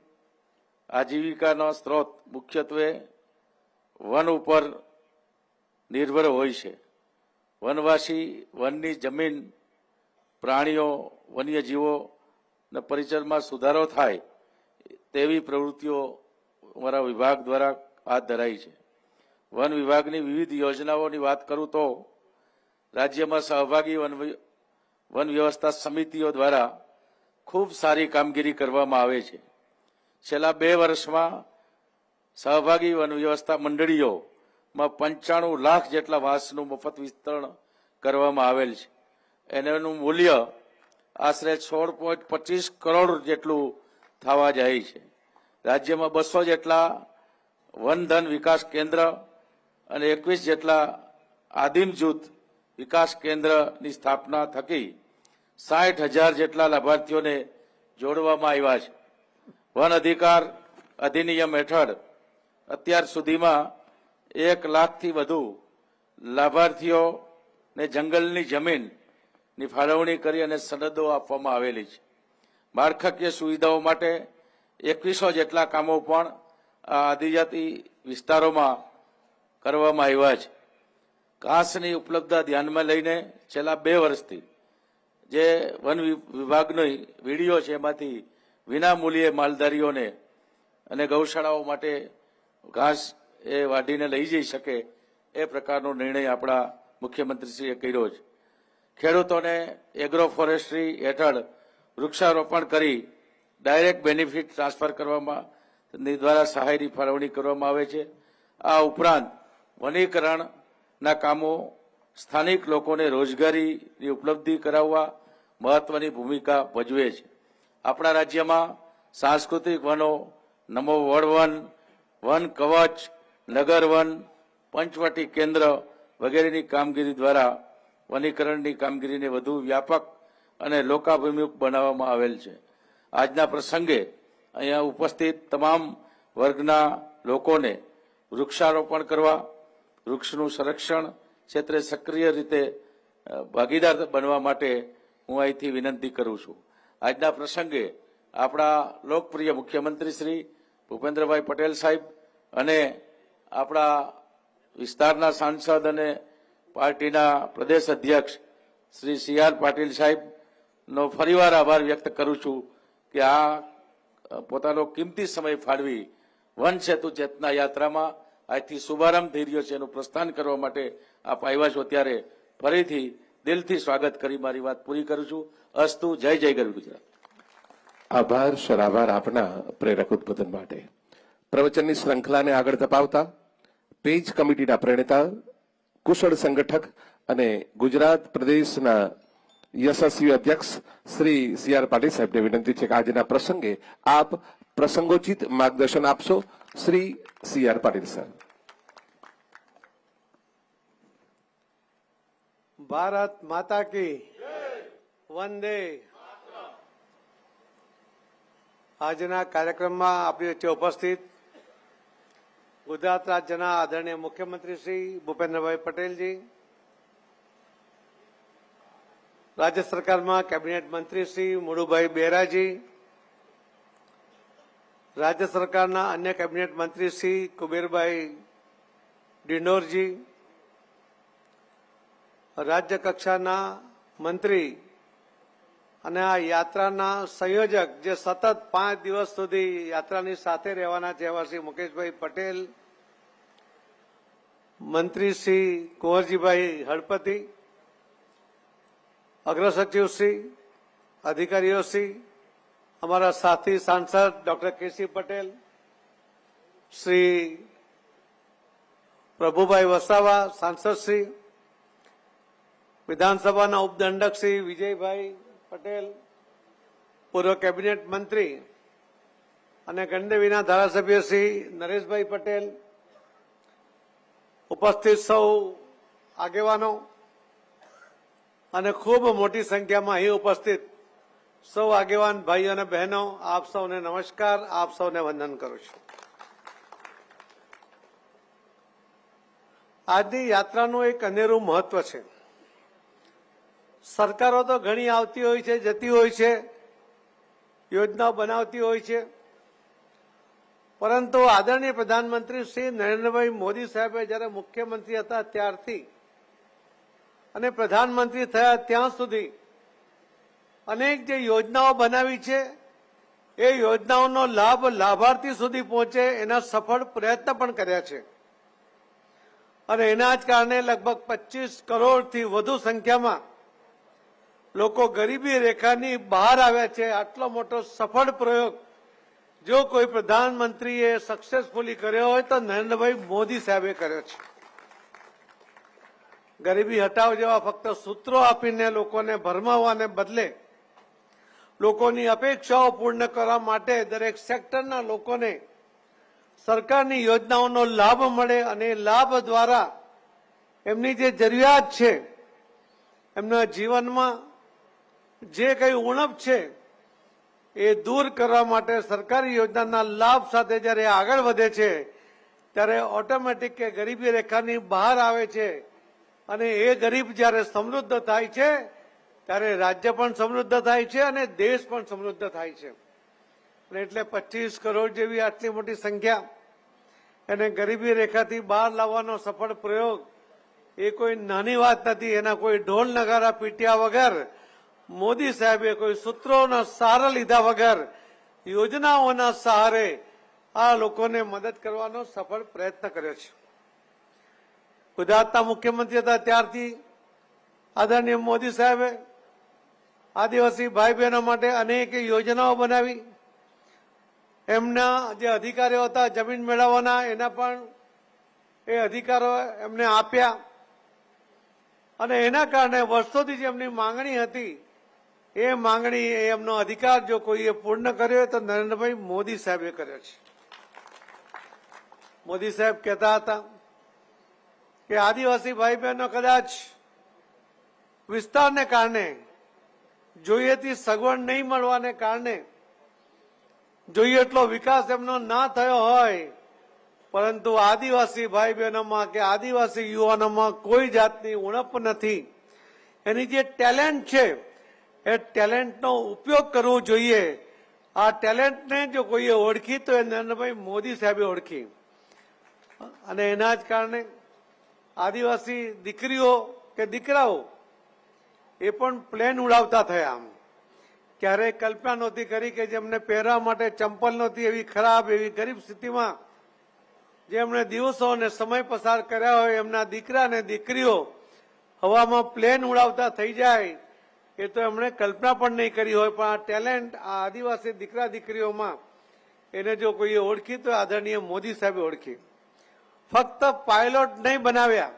આજીવિકાનો સ્ત્રોત મુખ્યત્વે વન ઉપર નિર્ભર હોય છે. વનવાસી વનની જમીન, પ્રાણીઓ, વન્યજીવોના પરિચયમાં સુધારો થાય તેવી પ્રવૃત્તિઓ અમારા વિભાગ દ્વારા હાથ ધરાઈ છે. વન વિભાગની વિવિધ યોજનાઓની વાત કરું તો રાજ્યમાં સહભાગી વન વ્યવસ્થા સમિતિઓ દ્વારા ખૂબ સારી કામગીરી કરવામાં આવે છે. છેલ્લા 2 વર્ષમાં સહભાગી વન વ્યવસ્થા મંડળીઓમાં 95 લાખ જેટલા વાંસનું મફત વિસ્તરણ કરવામાં આવેલ છે. એનું મૂલ્ય આશરે 16.25 કરોડ જેટલું થવા જાય છે. રાજ્યમાં 200 જેટલા વનધન વિકાસ કેન્દ્ર અને 21 જેટલા આદિમ જૂથ વિકાસ કેન્દ્રની સ્થાપના થકી 60,000 જેટલા લાભાર્થીઓને જોડવામાં આવ્યા છે. વન અધિકાર અધિનિયમ હેઠળ અત્યાર સુધીમાં 1 લાખથી વધુ લાભાર્થીઓને જંગલની જમીનની ફાળવણી કરી અને સનદો આપવામાં આવેલી છે. માળખાકીય સુવિધાઓ માટે 2100 જેટલા કામો પણ આ આદિજાતિ વિસ્તારોમાં કરવામાં આવ્યા છે. ઘાસની ઉપલબ્ધતા ધ્યાનમાં લઈને છેલ્લા 2 વર્ષથી જે વન વિભાગનો વિડીયો છે એમાંથી વિના મૂલ્યે માલધારીઓને અને ગૌશાળાઓ માટે ઘાસ એ વાઢીને લઈ જઈ શકે એ પ્રકારનો નિર્ણય આપણા મુખ્યમંત્રીશ્રીએ કર્યો છે. ખેડૂતોને એગ્રો ફોરેસ્ટ્રી હેઠળ વૃક્ષારોપણ કરી ડાયરેક્ટ બેનિફિટ ટ્રાન્સફર કરવામાં દ્વારા સહાયની ફાળવણી કરવામાં આવે છે. આ ઉપરાંત વનીકરણના કામો સ્થાનિક લોકોને રોજગારીની ઉપલબ્ધિ કરાવવા મહત્વની ભૂમિકા ભજવે છે. આપણા રાજ્યમાં સાંસ્કૃતિક વનો, નમો વડ વન, વન કવચ, નગર વન, પંચવટી કેન્દ્ર વગેરેની કામગીરી દ્વારા વનીકરણની કામગીરીને વધુ વ્યાપક અને લોકાભિમુખ બનાવવામાં આવેલ છે. આજના પ્રસંગે અહીંયા ઉપસ્થિત તમામ વર્ગના લોકોને વૃક્ષારોપણ કરવા, વૃક્ષનું સંરક્ષણ ક્ષેત્રે સક્રિય રીતે ભાગીદાર બનવા માટે હું અહીંથી વિનંતી કરું છું. આજના પ્રસંગે આપણા લોકપ્રિય મુખ્યમંત્રી શ્રી ભૂપેન્દ્રભાઈ પટેલ સાહેબ અને આપણા વિસ્તારના સાંસદ અને પાર્ટીના પ્રદેશ અધ્યક્ષ શ્રી CR પાટીલ સાહેબનો ફરીવાર આભાર વ્યક્ત કરું છું કે આ પોતાનો કિંમતી સમય ફાળવી વન સેતુ ચેતના યાત્રામાં આજથી શુભારંભ થઈ રહ્યો છે એનું પ્રસ્થાન કરવા માટે આપ આવ્યા છો ત્યારે ફરીથી દિલથી સ્વાગત કરી મારી વાત પૂરી કરું છું. અસ્તુ. જય જય ગરવી ગુજરાત. આભાર સરાભાર આપના પ્રેરક ઉદ્બોધન માટે. પ્રવચનની શ્રૃંખલાને આગળ ધપાવતા પેજ કમિટીના પ્રણેતા, કુશળ સંગઠક અને ગુજરાત પ્રદેશના યશસ્વી અધ્યક્ષ શ્રી CR પાટીલ સાહેબને વિનંતી છે કે આજના પ્રસંગે આપ પ્રસંગોચિત માર્ગદર્શન આપશો. શ્રી CR પાટીલ સાહેબ. ભારત માતા કી વંદે. આજના કાર્યક્રમમાં આપણી વચ્ચે ઉપસ્થિત ગુજરાત રાજ્યના આદરણીય મુખ્યમંત્રી શ્રી ભૂપેન્દ્રભાઈ પટેલજી, રાજ્ય સરકારમાં કેબિનેટ મંત્રી શ્રી મુળુભાઈ બેરાજી, રાજ્ય સરકારના અન્ય કેબિનેટ મંત્રી શ્રી કુબેરભાઈ ડિંડોરજી, રાજ્ય કક્ષાના મંત્રી અને આ યાત્રાના સંયોજક જે સતત 5 દિવસ સુધી યાત્રાની સાથે રહેવાના છે એવા શ્રી મુકેશભાઈ પટેલ, મંત્રી શ્રી કુંવરજીભાઈ હળપતિ, અગ્રસચિવશ્રી, અધિકારીઓશ્રી, અમારા સાથી સાંસદ ડોક્ટર KC પટેલ, શ્રી પ્રભુભાઈ વસાવા સાંસદશ્રી, વિધાનસભાના ઉપદંડક શ્રી વિજયભાઈ પટેલ, પૂર્વ કેબિનેટ મંત્રી અને ગણદેવીના ધારાસભ્ય શ્રી નરેશભાઈ પટેલ, ઉપસ્થિત સૌ આગેવાનો અને ખૂબ મોટી સંખ્યામાં અહીં ઉપસ્થિત સૌ આગેવાન ભાઈઓ અને બહેનો, આપ સૌને નમસ્કાર, આપ સૌને વંદન કરું છું. આજની યાત્રાનું એક અનેરું મહત્વ છે. સરકારો તો ઘણી આવતી હોય છે, જતી હોય છે, યોજનાઓ બનાવતી હોય છે, પરંતુ આદરણીય પ્રધાનમંત્રી શ્રી નરેન્દ્રભાઈ મોદી સાહેબે જ્યારે મુખ્યમંત્રી હતા ત્યારથી અને પ્રધાનમંત્રી થયા ત્યાં સુધી અનેક જે યોજનાઓ બનાવી છે એ યોજનાઓનો લાભ લાભાર્થી સુધી પહોંચે એના સફળ પ્રયત્ન પણ કર્યા છે અને એના જ કારણે લગભગ 25 કરોડથી વધુ સંખ્યામાં લોકો ગરીબી રેખાની બહાર આવ્યા છે. આટલો મોટો સફળ પ્રયોગ જો કોઈ પ્રધાનમંત્રીએ સક્સેસફુલી કર્યો હોય તો નરેન્દ્રભાઈ મોદી સાહેબે કર્યો છે. ગરીબી હટાવ જેવા ફક્ત સૂત્રો આપીને લોકોને ભરમાવવાને બદલે લોકોની અપેક્ષાઓ પૂર્ણ કરવા માટે દરેક સેક્ટરના લોકોને સરકારની યોજનાઓનો લાભ મળે અને એ લાભ દ્વારા એમની જે જરૂરિયાત છે, એમના જીવનમાં જે કઈ ઉણપ છે એ દૂર કરવા માટે સરકારી યોજનાના લાભ સાથે જ્યારે આગળ વધે છે ત્યારે ઓટોમેટિક કે ગરીબી રેખાની બહાર આવે છે અને એ ગરીબ જ્યારે સમૃદ્ધ થાય છે ત્યારે રાજ્ય પણ સમૃદ્ધ થાય છે અને દેશ પણ સમૃદ્ધ થાય છે. અને એટલે 25 કરોડ જેવી આટલી મોટી સંખ્યા એને ગરીબી રેખાથી બહાર લાવવાનો સફળ પ્રયોગ એ કોઈ નાની વાત નથી. એના કોઈ ઢોલ નગારા પીટ્યા વગર મોદી સાહેબે કોઈ સૂત્રોના સહારા લીધા વગર યોજનાઓના સહારે આ લોકોને મદદ કરવાનો સફળ પ્રયત્ન કર્યો છે. ગુજરાતના મુખ્યમંત્રી હતા ત્યારથી આદરણીય મોદી સાહેબે આદિવાસી ભાઈ બહેનો માટે અનેક યોજનાઓ બનાવી. એમના જે અધિકારીઓ હતા જમીન મેળવવાના એના પણ એ અધિકારો એમને આપ્યા અને એના કારણે વર્ષોથી જે એમની માંગણી હતી એ માંગણી એમનો અધિકાર જો કોઈએ પૂર્ણ કર્યો તો નરેન્દ્રભાઈ મોદી સાહેબે કર્યો છે. મોદી સાહેબ કહેતા હતા કે આદિવાસી ભાઈ બહેનો કદાચ વિસ્તારને કારણે જોઈએથી સગવડ નહીં મળવાને કારણે જોઈએ એટલો વિકાસ એમનો ના થયો હોય, પરંતુ આદિવાસી ભાઈ બહેનોમાં કે આદિવાસી યુવાનોમાં કોઈ જાતની ઉણપ નથી. એની જે ટેલેન્ટ છે એ ટેલેન્ટનો ઉપયોગ કરવો જોઈએ. આ ટેલેન્ટને જો કોઈએ ઓળખી તો એ નરેન્દ્રભાઈ મોદી સાહેબે ઓળખી અને એના જ કારણે આદિવાસી દીકરીઓ કે દીકરાઓ એ પણ પ્લેન ઉડાવતા થયા. ક્યારેય કલ્પના નહોતી કરી કે જેમને પહેરવા માટે ચંપલ નહોતી એવી ખરાબ એવી ગરીબ સ્થિતિમાં જેમણે દિવસો અને સમય પસાર કર્યા હોય એમના દીકરા અને દીકરીઓ હવામાં પ્લેન ઉડાવતા થઈ જાય એ તો એમણે કલ્પના પણ નહીં કરી હોય. પણ આ ટેલેન્ટ આ આદિવાસી દીકરા દીકરીઓમાં એને જો કોઈએ ઓળખી તો આદરણીય મોદી સાહેબે ઓળખી. ફક્ત પાયલોટ નહીં બનાવ્યા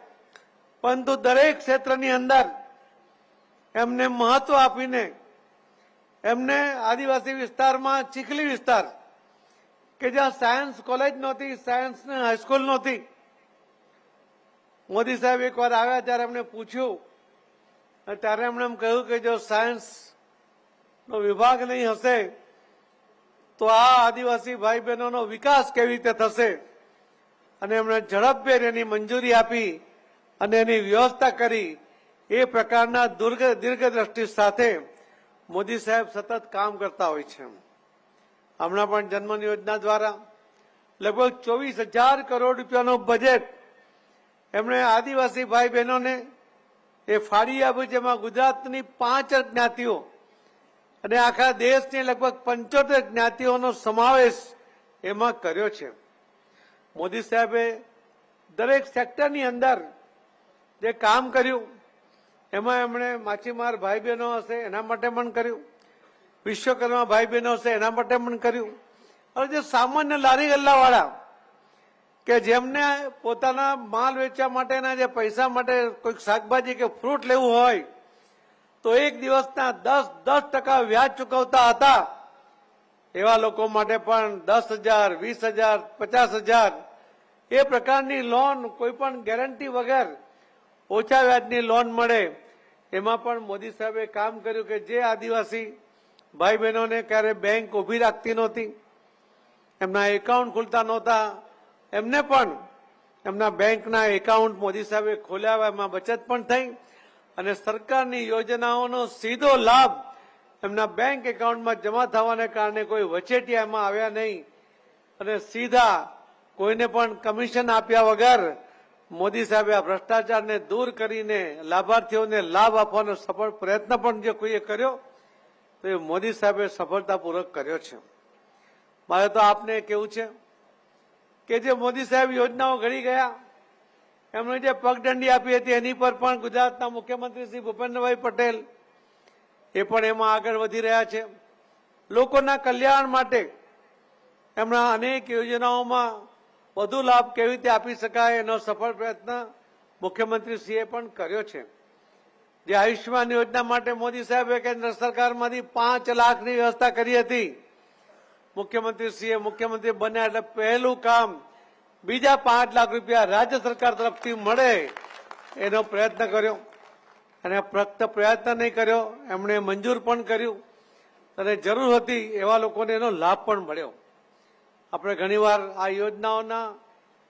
પરંતુ દરેક ક્ષેત્રની અંદર એમને મહત્વ આપીને એમને આદિવાસી વિસ્તારમાં ચીખલી વિસ્તાર કે જ્યાં સાયન્સ કોલેજ નહોતી, સાયન્સ હાઈસ્કૂલ નહોતી, મોદી સાહેબ એકવાર આવ્યા ત્યારે એમને પૂછ્યું ત્યારે એમણે એમ કહ્યું કે જો સાયન્સ નો વિભાગ નહીં હશે તો આ આદિવાસી ભાઈ બહેનોનો વિકાસ કેવી રીતે થશે. અને એમણે ઝડપભેર એની મંજૂરી આપી અને એની વ્યવસ્થા કરી. એ પ્રકારના દીર્ઘદ્રષ્ટિ સાથે મોદી સાહેબ સતત કામ કરતા હોય છે. હમણાં પણ જનમન યોજના દ્વારા લગભગ 24,000 કરોડ રૂપિયાનો બજેટ એમણે આદિવાસી ભાઈ બહેનોને એ ફાળી આપ્યું, જેમાં ગુજરાતની 5 જ્ઞાતિઓ અને આખા દેશની લગભગ 75 જ્ઞાતિઓનો સમાવેશ એમાં કર્યો છે. મોદી સાહેબે દરેક સેક્ટરની અંદર જે કામ કર્યું એમાં એમણે માછીમાર ભાઈ બહેનો હશે એના માટે પણ કર્યું, વિશ્વકર્મા ભાઈ બહેનો હશે એના માટે પણ કર્યું, અને જે સામાન્ય લારી ગલ્લાવાળા કે જેમને પોતાના માલ વેચવા માટેના જે પૈસા માટે કોઈ શાકભાજી કે ફ્રૂટ લેવું હોય તો એક દિવસના 10% વ્યાજ ચૂકવતા હતા, એવા લોકો માટે પણ 10,000, 20,000, 50,000 એ પ્રકારની લોન કોઈ પણ ગેરંટી વગર ઓછા વ્યાજની લોન મળે. એમાં પણ મોદી સાહેબે કામ કર્યું કે જે આદિવાસી ભાઈ બહેનોને ક્યારે બેંક ઉભી રાખતી નહોતી, એમના એકાઉન્ટ ખુલતા નહોતા, એમને પણ એમના બેંકના એકાઉન્ટ મોદી સાહેબે ખોલ્યા, એમાં બચત પણ થઈ અને સરકારની યોજનાઓનો સીધો લાભ એમના બેંક એકાઉન્ટમાં જમા થવાને કારણે કોઈ વચેટિયા એમાં આવ્યા નહીં અને સીધા કોઈને પણ કમિશન આપ્યા વગર મોદી સાહેબે આ ભ્રષ્ટાચારને દૂર કરીને લાભાર્થીઓને લાભ આપવાનો સફળ પ્રયત્ન પણ જે કોઈએ કર્યો તો એ મોદી સાહેબે સફળતાપૂર્વક કર્યો છે. મારે તો આપને કેવું છે કે જે મોદી સાહેબ યોજનાઓ ઘડી ગયા એમણે જે પગદંડી આપી હતી એની પર પણ ગુજરાતના મુખ્યમંત્રી શ્રી ભૂપેન્દ્રભાઈ પટેલ એ પણ એમાં આગળ વધી રહ્યા છે. લોકોના કલ્યાણ માટે એમણે અનેક યોજનાઓમાં વધુ લાભ કેવી રીતે આપી શકાય એનો સફળ પ્રયત્ન મુખ્યમંત્રીશ્રીએ પણ કર્યો છે. જે આયુષ્યમાન યોજના માટે મોદી સાહેબે કેન્દ્ર સરકારમાંથી 5 લાખની વ્યવસ્થા કરી હતી. મુખ્યમંત્રી બન્યા એટલે પહેલું કામ બીજા 5 લાખ રૂપિયા રાજ્ય સરકાર તરફથી મળે એનો પ્રયત્ન કર્યો. અને ફક્ત પ્રયત્ન નહીં કર્યો, એમણે મંજૂર પણ કર્યું અને જરૂર હતી એવા લોકોને એનો લાભ પણ મળ્યો. આપણે ઘણીવાર આ યોજનાઓના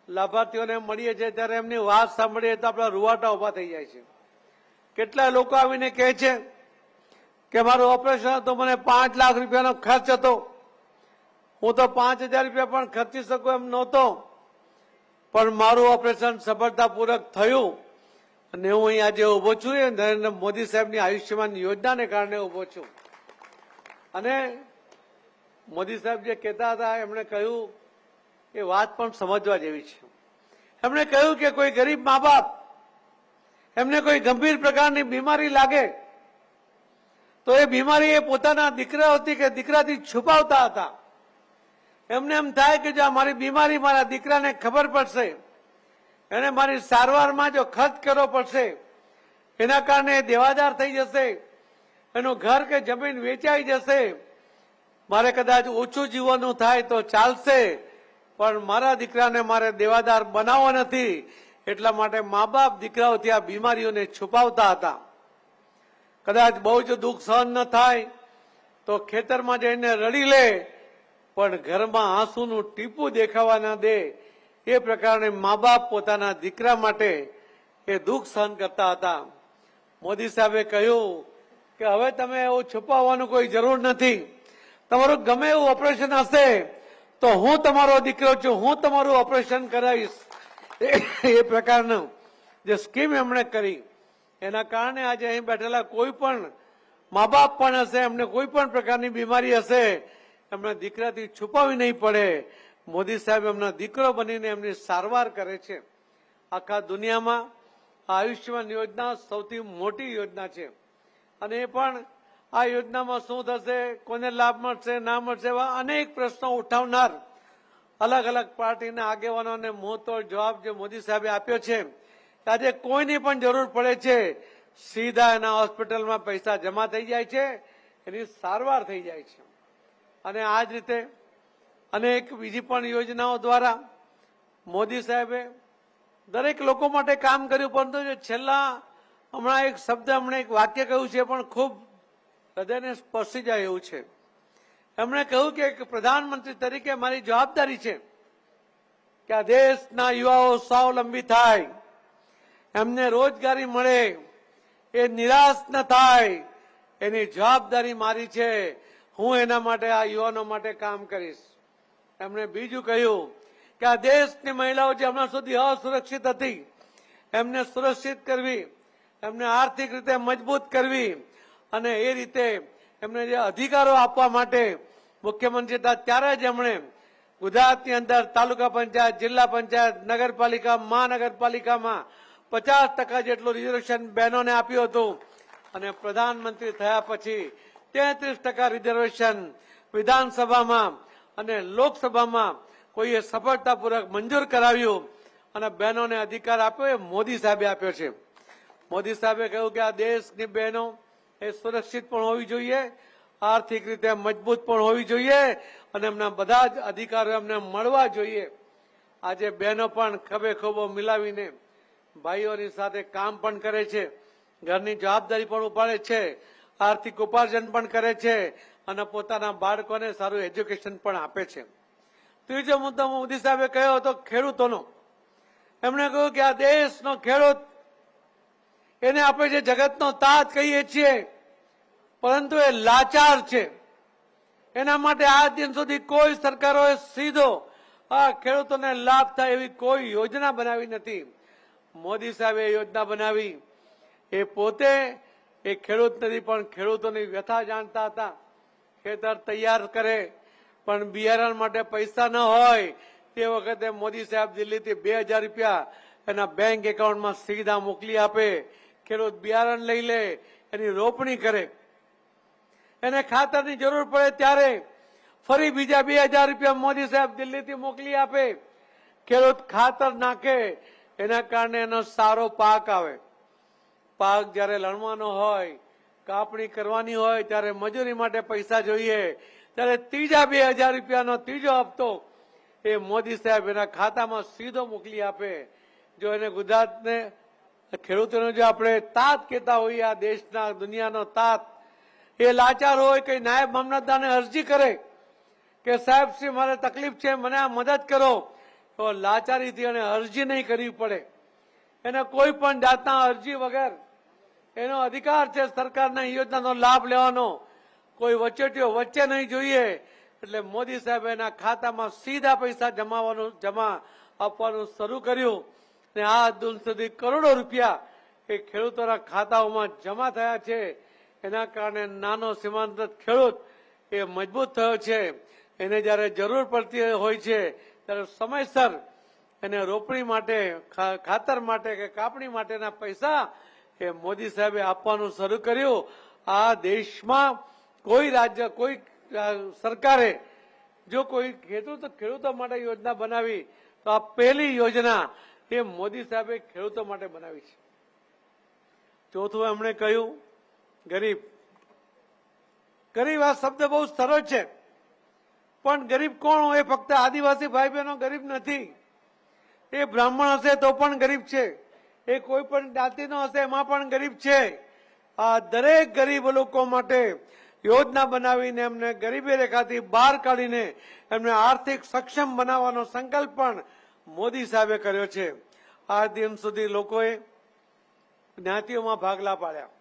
લાભાર્થીઓને મળીએ છીએ ત્યારે એમની વાત સાંભળીએ તો આપણા રૂવાટા ઉભા થઈ જાય છે. કેટલા લોકો આવીને કહે છે કે મારું ઓપરેશન હતું, મને 5 લાખ રૂપિયાનો ખર્ચ હતો, હું તો 5,000 રૂપિયા પણ ખર્ચી શકું એમ નહોતો, પણ મારું ઓપરેશન સફળતાપૂર્વક થયું અને હું અહીં આજે ઉભો છું એ નરેન્દ્ર મોદી સાહેબની આયુષ્યમાન યોજનાને કારણે ઉભો છું. અને મોદી સાહેબ જે કહેતા હતા એમણે કહ્યું એ વાત પણ સમજવા જેવી છે. એમણે કહ્યું કે કોઈ ગરીબ મા બાપ એમને કોઈ ગંભીર પ્રકારની બીમારી લાગે તો એ બીમારી એ પોતાના દીકરાઓથી કે દીકરાથી છુપાવતા હતા. એમને એમ થાય કે જો આ મારી બીમારી મારા દીકરાને ખબર પડશે, એને મારી સારવારમાં જો ખર્ચ કરવો પડશે, એના કારણે દેવાદાર થઈ જશે, એનું ઘર કે જમીન વેચાઈ જશે, મારે કદાચ ઓછું જીવવાનું થાય તો ચાલશે, પણ મારા દીકરાને મારે દેવાદાર બનાવવો નથી. એટલા માટે મા બાપ દીકરાઓથી આ બીમારીઓને છુપાવતા હતા. કદાચ બહુ જ દુઃખ સહન ન થાય તો ખેતરમાં જઈને રડી લે, પણ ઘરમાં આંસુનું ટીપું દેખાવા ન દે. એ પ્રકારે મા બાપ પોતાના દીકરા માટે એ દુઃખ સહન કરતા હતા. મોદી સાહેબે કહ્યું કે હવે તમે એવું છુપાવવાનું કોઈ જરૂર નથી. તમારું ગમે એવું ઓપરેશન હશે તો હું તમારો દીકરો છું, હું તમારું ઓપરેશન કરાવીશ. એ પ્રકારનું જે સ્કીમ એમણે કરી એના કારણે આજે અહીં બેઠેલા કોઈ પણ મા બાપ પણ હશે, એમને કોઈ પણ પ્રકારની બીમારી હશે, એમને દીકરાથી છુપાવી નહીં પડે. મોદી સાહેબ એમનો દીકરો બનીને એમની સારવાર કરે છે. આખા દુનિયામાં આયુષ્યમાન યોજના સૌથી મોટી યોજના છે અને એ પણ આ યોજનામાં શું થશે, કોને લાભ મળશે ના મળશે એવા અનેક પ્રશ્નો ઉઠાવનાર અલગ અલગ પાર્ટીના આગેવાનોને મોંતોડ જવાબ જે મોદી સાહેબે આપ્યો છે. આજે કોઈની પણ જરૂર પડે છે, સીધા એના હોસ્પિટલમાં પૈસા જમા થઈ જાય છે, એની સારવાર થઈ જાય છે. અને આ જ રીતે અનેક બીજી પણ યોજનાઓ દ્વારા મોદી સાહેબે દરેક લોકો માટે કામ કર્યું. પરંતુ જે છેલ્લા હમણાં એક શબ્દ હમણાં એક વાક્ય કહ્યું છે પણ ખૂબ હૃદયને સ્પર્શી જાય એવું છે. એમણે કહ્યું કે એક પ્રધાનમંત્રી તરીકે મારી જવાબદારી છે કે આ દેશના યુવાઓ સ્વાવલંબી થાય, એમને રોજગારી મળે, એ નિરાશ ન થાય, એની જવાબદારી મારી છે. હું એના માટે આ યુવાનો માટે કામ કરીશ. એમણે બીજું કહ્યું કે આ દેશની મહિલાઓ જે હમણાં સુધી અસુરક્ષિત હતી એમને સુરક્ષિત કરવી, એમને આર્થિક રીતે મજબૂત કરવી અને એ રીતે એમને જે અધિકારો આપવા માટે મુખ્યમંત્રી હતા ત્યારે જ એમણે ગુજરાતની અંદર તાલુકા પંચાયત, જિલ્લા પંચાયત, નગરપાલિકા, મહાનગરપાલિકામાં 50% જેટલું રિઝર્વેશન બહેનોને આપ્યું હતું. અને પ્રધાનમંત્રી થયા પછી 33% રિઝર્વેશન વિધાનસભામાં અને લોકસભામાં કોઈએ સફળતાપૂર્વક મંજૂર કરાવ્યું અને બહેનોને અધિકાર આપ્યો એ મોદી સાહેબે આપ્યો છે. મોદી સાહેબે કહ્યું કે આ દેશની બહેનો એ સુરક્ષિત પણ હોવી જોઈએ, આર્થિક રીતે મજબૂત પણ હોવી જોઈએ અને એમના બધા જ અધિકારો એમને મળવા જોઈએ. આજે બહેનો પણ ખભે ખભો મિલાવીને ભાઈઓની સાથે કામ પણ કરે છે, ઘરની જવાબદારી પણ ઉપાડે છે, આર્થિક ઉપાર્જન પણ કરે છે અને પોતાના બાળકોને સારું એજ્યુકેશન પણ આપે છે. ત્રીજો મુદ્દો મોદી સાહેબે કહ્યો હતો ખેડૂતોનો. એમણે કહ્યું કે આ દેશનો ખેડૂત એને આપણે જે જગતનો તાજ કહીએ છીએ પરંતુ એ લાચાર છે. એના માટે આજ દિન સુધી કોઈ સરકારોએ સીધો આ ખેડૂતોને લાભ થાય એવી કોઈ યોજના બનાવી નથી. મોદી સાહેબે યોજના બનાવી. એ પોતે એ ખેડૂત નથી પણ ખેડૂતોની વ્યથા જાણતા હતા. ખેતર તૈયાર કરે પણ બિયારણ માટે પૈસા ન હોય તે વખતે મોદી સાહેબ દિલ્હીથી 2000 રૂપિયા એના બેંક એકાઉન્ટમાં સીધા મોકલી આપે. ખેડૂત બિયારણ લઈ લે, એની રોપણી કરે. એને ખાતરની જરૂર પડે ત્યારે ફરી બીજા 2000 રૂપિયા મોદી સાહેબ દિલ્હીથી મોકલી આપે. ખેડૂત ખાતર નાખે, એના કારણે એનો સારો પાક આવે. પાક જયારે લણવાનો હોય, કાપણી કરવાની હોય, ત્યારે મજૂરી માટે પૈસા જોઈએ, ત્યારે ત્રીજા 2000 રૂપિયાનો ત્રીજો હપ્તો એ મોદી સાહેબ એના ખાતામાં સીધો મોકલી આપે. જો એને ગુજરાતને ખેડૂતોને જો આપણે તાત કહેતા હોઈએ, આ દેશના દુનિયાનો તાત, એ લાચાર હોય કે નાયબ મામલતદારને અરજી કરે કે સાહેબ શ્રી મારે તકલીફ છે, મને આ મદદ કરો, તો લાચારીથી એને અરજી નહીં કરવી પડે. એને કોઈ પણ જાતના અરજી વગર એનો અધિકાર છે સરકારના યોજનાનો લાભ લેવાનો. કોઈ વચેટીઓ વચ્ચે નહીં જોઈએ. એટલે મોદી સાહેબે એના ખાતામાં સીધા પૈસા જમા આપવાનું શરૂ કર્યું અને આ દૂર સુધી કરોડો રૂપિયા એ ખેડૂતોના ખાતાઓમાં જમા થયા છે. એના કારણે નાનો સીમાંત ખેડૂત એ મજબૂત થયો છે. એને જયારે જરૂર પડતી હોય છે ત્યારે સમયસર એને રોપણી માટે, ખાતર માટે કે કાપણી માટેના પૈસા એ મોદી સાહેબે આપવાનું શરૂ કર્યું. આ દેશમાં કોઈ રાજ્ય, કોઈ સરકારે જો કોઈ ખેડૂતો માટે યોજના બનાવી તો આ પહેલી યોજના એ મોદી સાહેબે ખેડૂતો માટે બનાવી છે. ચોથું એમણે કહ્યું ગરીબ. ગરીબ આ શબ્દ બહુ સરળ છે, પણ ગરીબ કોણ હોય? ફક્ત આદિવાસી ભાઈ બહેનો ગરીબ નથી. એ બ્રાહ્મણ હશે તો પણ ગરીબ છે, એ કોઈ પણ જાતિનો હશે એમાં પણ ગરીબ છે. આ દરેક ગરીબ લોકો માટે યોજના બનાવીને એમને ગરીબી રેખાથી બહાર કાઢીને એમને આર્થિક સક્ષમ બનાવવાનો સંકલ્પ પણ મોદી સાહેબે કર્યો છે. આ દિન સુધી લોકોએ જ્ઞાતિઓમાં ભાગલા પાડ્યા,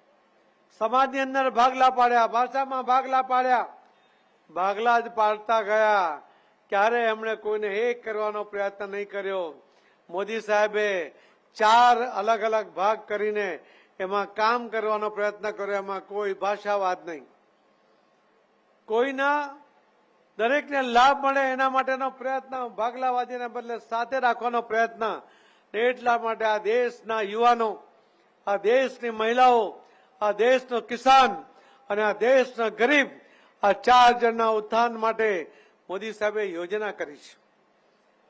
સમાજની અંદર ભાગલા પાડ્યા, ભાષામાં ભાગલા પાડ્યા. ભાગલા જ પાડતા ગયા, ક્યારે એમણે કોઈને એક કરવાનો પ્રયત્ન નહીં કર્યો. મોદી સાહેબે 4 અલગ અલગ ભાગ કરીને એમાં કામ કરવાનો પ્રયત્ન કર્યો. એમાં કોઈ ભાષાવાદ નહીં, કોઈના દરેકને લાભ મળે એના માટેનો પ્રયત્ન, ભાગલાવાદીને બદલે સાથે રાખવાનો પ્રયત્ન. એટલા માટે આ દેશના યુવાનો, આ દેશની મહિલાઓ, આ દેશનો કિસાન અને આ દેશનો ગરીબ, આ 4 જણના ઉત્થાન માટે મોદી સાહેબે યોજના કરી છે.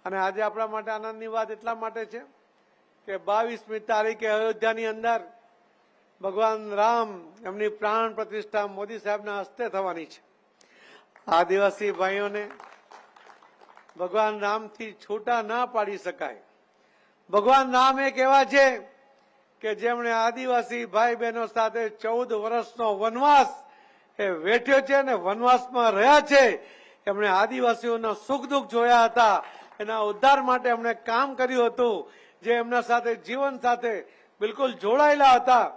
અને આજે આપણા માટે આનંદની વાત એટલા માટે છે કે 22મી તારીખે અયોધ્યાની અંદર ભગવાન રામ એમની પ્રાણ પ્રતિષ્ઠા મોદી સાહેબના હસ્તે થવાની છે. આદિવાસી ભાઈઓને ભગવાન રામથી છૂટા ના પાડી શકાય. ભગવાન રામ એક એવા છે કે જેમણે આદિવાસી ભાઈ બહેનો સાથે 14 વર્ષનો વનવાસ એ વેઠ્યો છે અને વનવાસમાં રહ્યા છે. એમણે આદિવાસીઓના સુખ દુઃખ જોયા હતા, એના ઉદ્ધાર માટે એમણે કામ કર્યું હતું. જે એમના સાથે જીવન સાથે બિલકુલ જોડાયેલા હતા,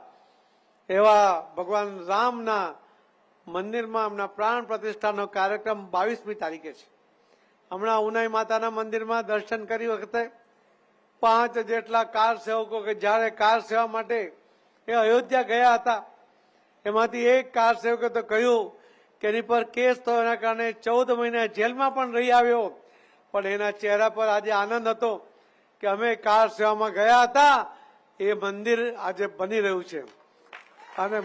એવા ભગવાન રામના મંદિરમાં એમના પ્રાણ પ્રતિષ્ઠાનો કાર્યક્રમ 22મી તારીખે છે. હમણાં ઉનાઈ માતાના મંદિરમાં દર્શન કરી વખતે 5 જેટલા કાર સેવકો કે જયારે કાર સેવા માટે એ અયોધ્યા ગયા હતા, એમાંથી એક કાર સેવકે તો કહ્યું કે એની પર કેસ થયો, એના કારણે 14 મહિના જેલમાં પણ રહી આવ્યો. પણ એના ચહેરા પર આજે આનંદ હતો કે અમે કાર સેવામાં ગયા હતા, એ મંદિર આજે બની રહ્યું છે. અને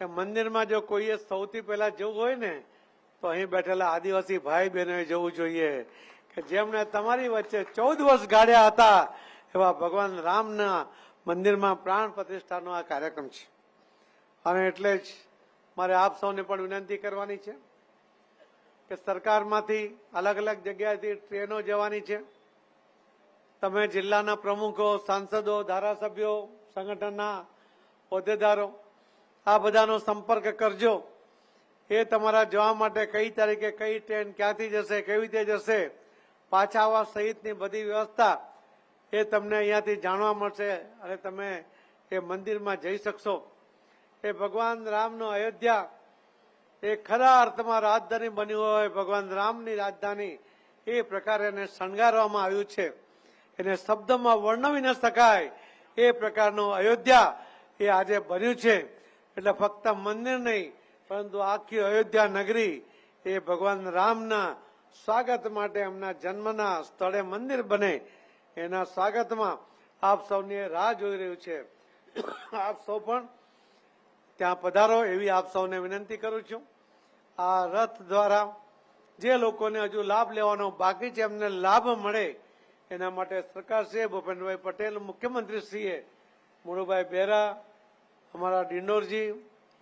એ મંદિરમાં જો કોઈએ સૌથી પહેલા જવું હોય ને તો અહીં બેઠેલા આદિવાસી ભાઈ બહેનોએ જવું જોઈએ કે જેમણે તમારી વચ્ચે 14 વર્ષ ગાળ્યા હતા. એવા ભગવાન રામના મંદિરમાં પ્રાણ પ્રતિષ્ઠાનો આ કાર્યક્રમ છે. અને એટલે જ મારે આપ સૌને પણ વિનંતી કરવાની છે કે સરકારમાંથી અલગ અલગ જગ્યાએથી ટ્રેનો જવાની છે. તમે જિલ્લાના પ્રમુખો, સાંસદો, ધારાસભ્યો, સંગઠનના હોદ્દેદારો આ બધાનો સંપર્ક કરજો. એ તમારા જવા માટે કઈ તારીખે કઈ ટ્રેન ક્યાંથી જશે, કેવી રીતે જશે, પાછા આવવા સહિતની બધી વ્યવસ્થા એ તમને અહીંયાથી જાણવા મળશે અને તમે એ મંદિરમાં જઈ શકશો. એ ભગવાન રામનો અયોધ્યા એ ખરા અર્થમાં રાજધાની બન્યું હોય, ભગવાન રામની રાજધાની એ પ્રકારે એને શણગારવામાં આવ્યું છે. એને શબ્દમાં વર્ણવી ન શકાય એ પ્રકારનું અયોધ્યા એ આજે બન્યું છે. એટલે ફક્ત મંદિર નહીં પરંતુ આખી અયોધ્યા નગરી એ ભગવાન રામના સ્વાગત માટે એમના જન્મના સ્થળે મંદિર બને એના સ્વાગતમાં આપ સૌની રાહ જોઈ રહ્યું છે. આપ સૌ પણ ત્યાં પધારો એવી આપ સૌને વિનંતી કરું છું. આ રથ દ્વારા જે લોકોને હજુ લાભ લેવાનો બાકી છે એમને લાભ મળે એના માટે સરકારશ્રીએ ભૂપેન્દ્રભાઈ પટેલ, મુખ્યમંત્રીશ્રીએ મુળુભાઈ બેરા, અમારા ડિંડોરજી,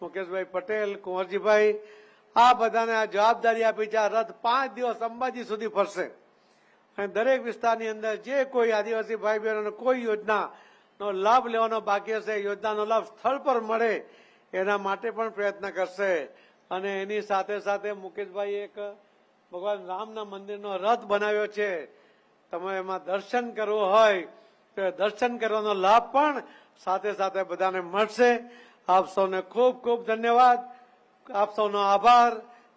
મુકેશભાઈ પટેલ, કુંવરજીભાઈ, આ બધાને આ જવાબદારી આપી છે. આ રથ 5 દિવસ અંબાજી સુધી ફરશે અને દરેક વિસ્તારની અંદર જે કોઈ આદિવાસી ભાઈ બહેનોને કોઈ યોજનાનો લાભ લેવાનો બાકી હશે, યોજનાનો લાભ સ્થળ પર મળે એના માટે પણ પ્રયત્ન કરશે. અને એની સાથે સાથે મુકેશભાઈ એક ભગવાન રામના મંદિરનો રથ બનાવ્યો છે. તમે એમાં દર્શન કરવું હોય તો દર્શન કરવાનો લાભ પણ સાથે સાથે બધાને મળશે. આપ સૌને ખૂબ ખૂબ ધન્યવાદ, આપ સૌનો આભાર.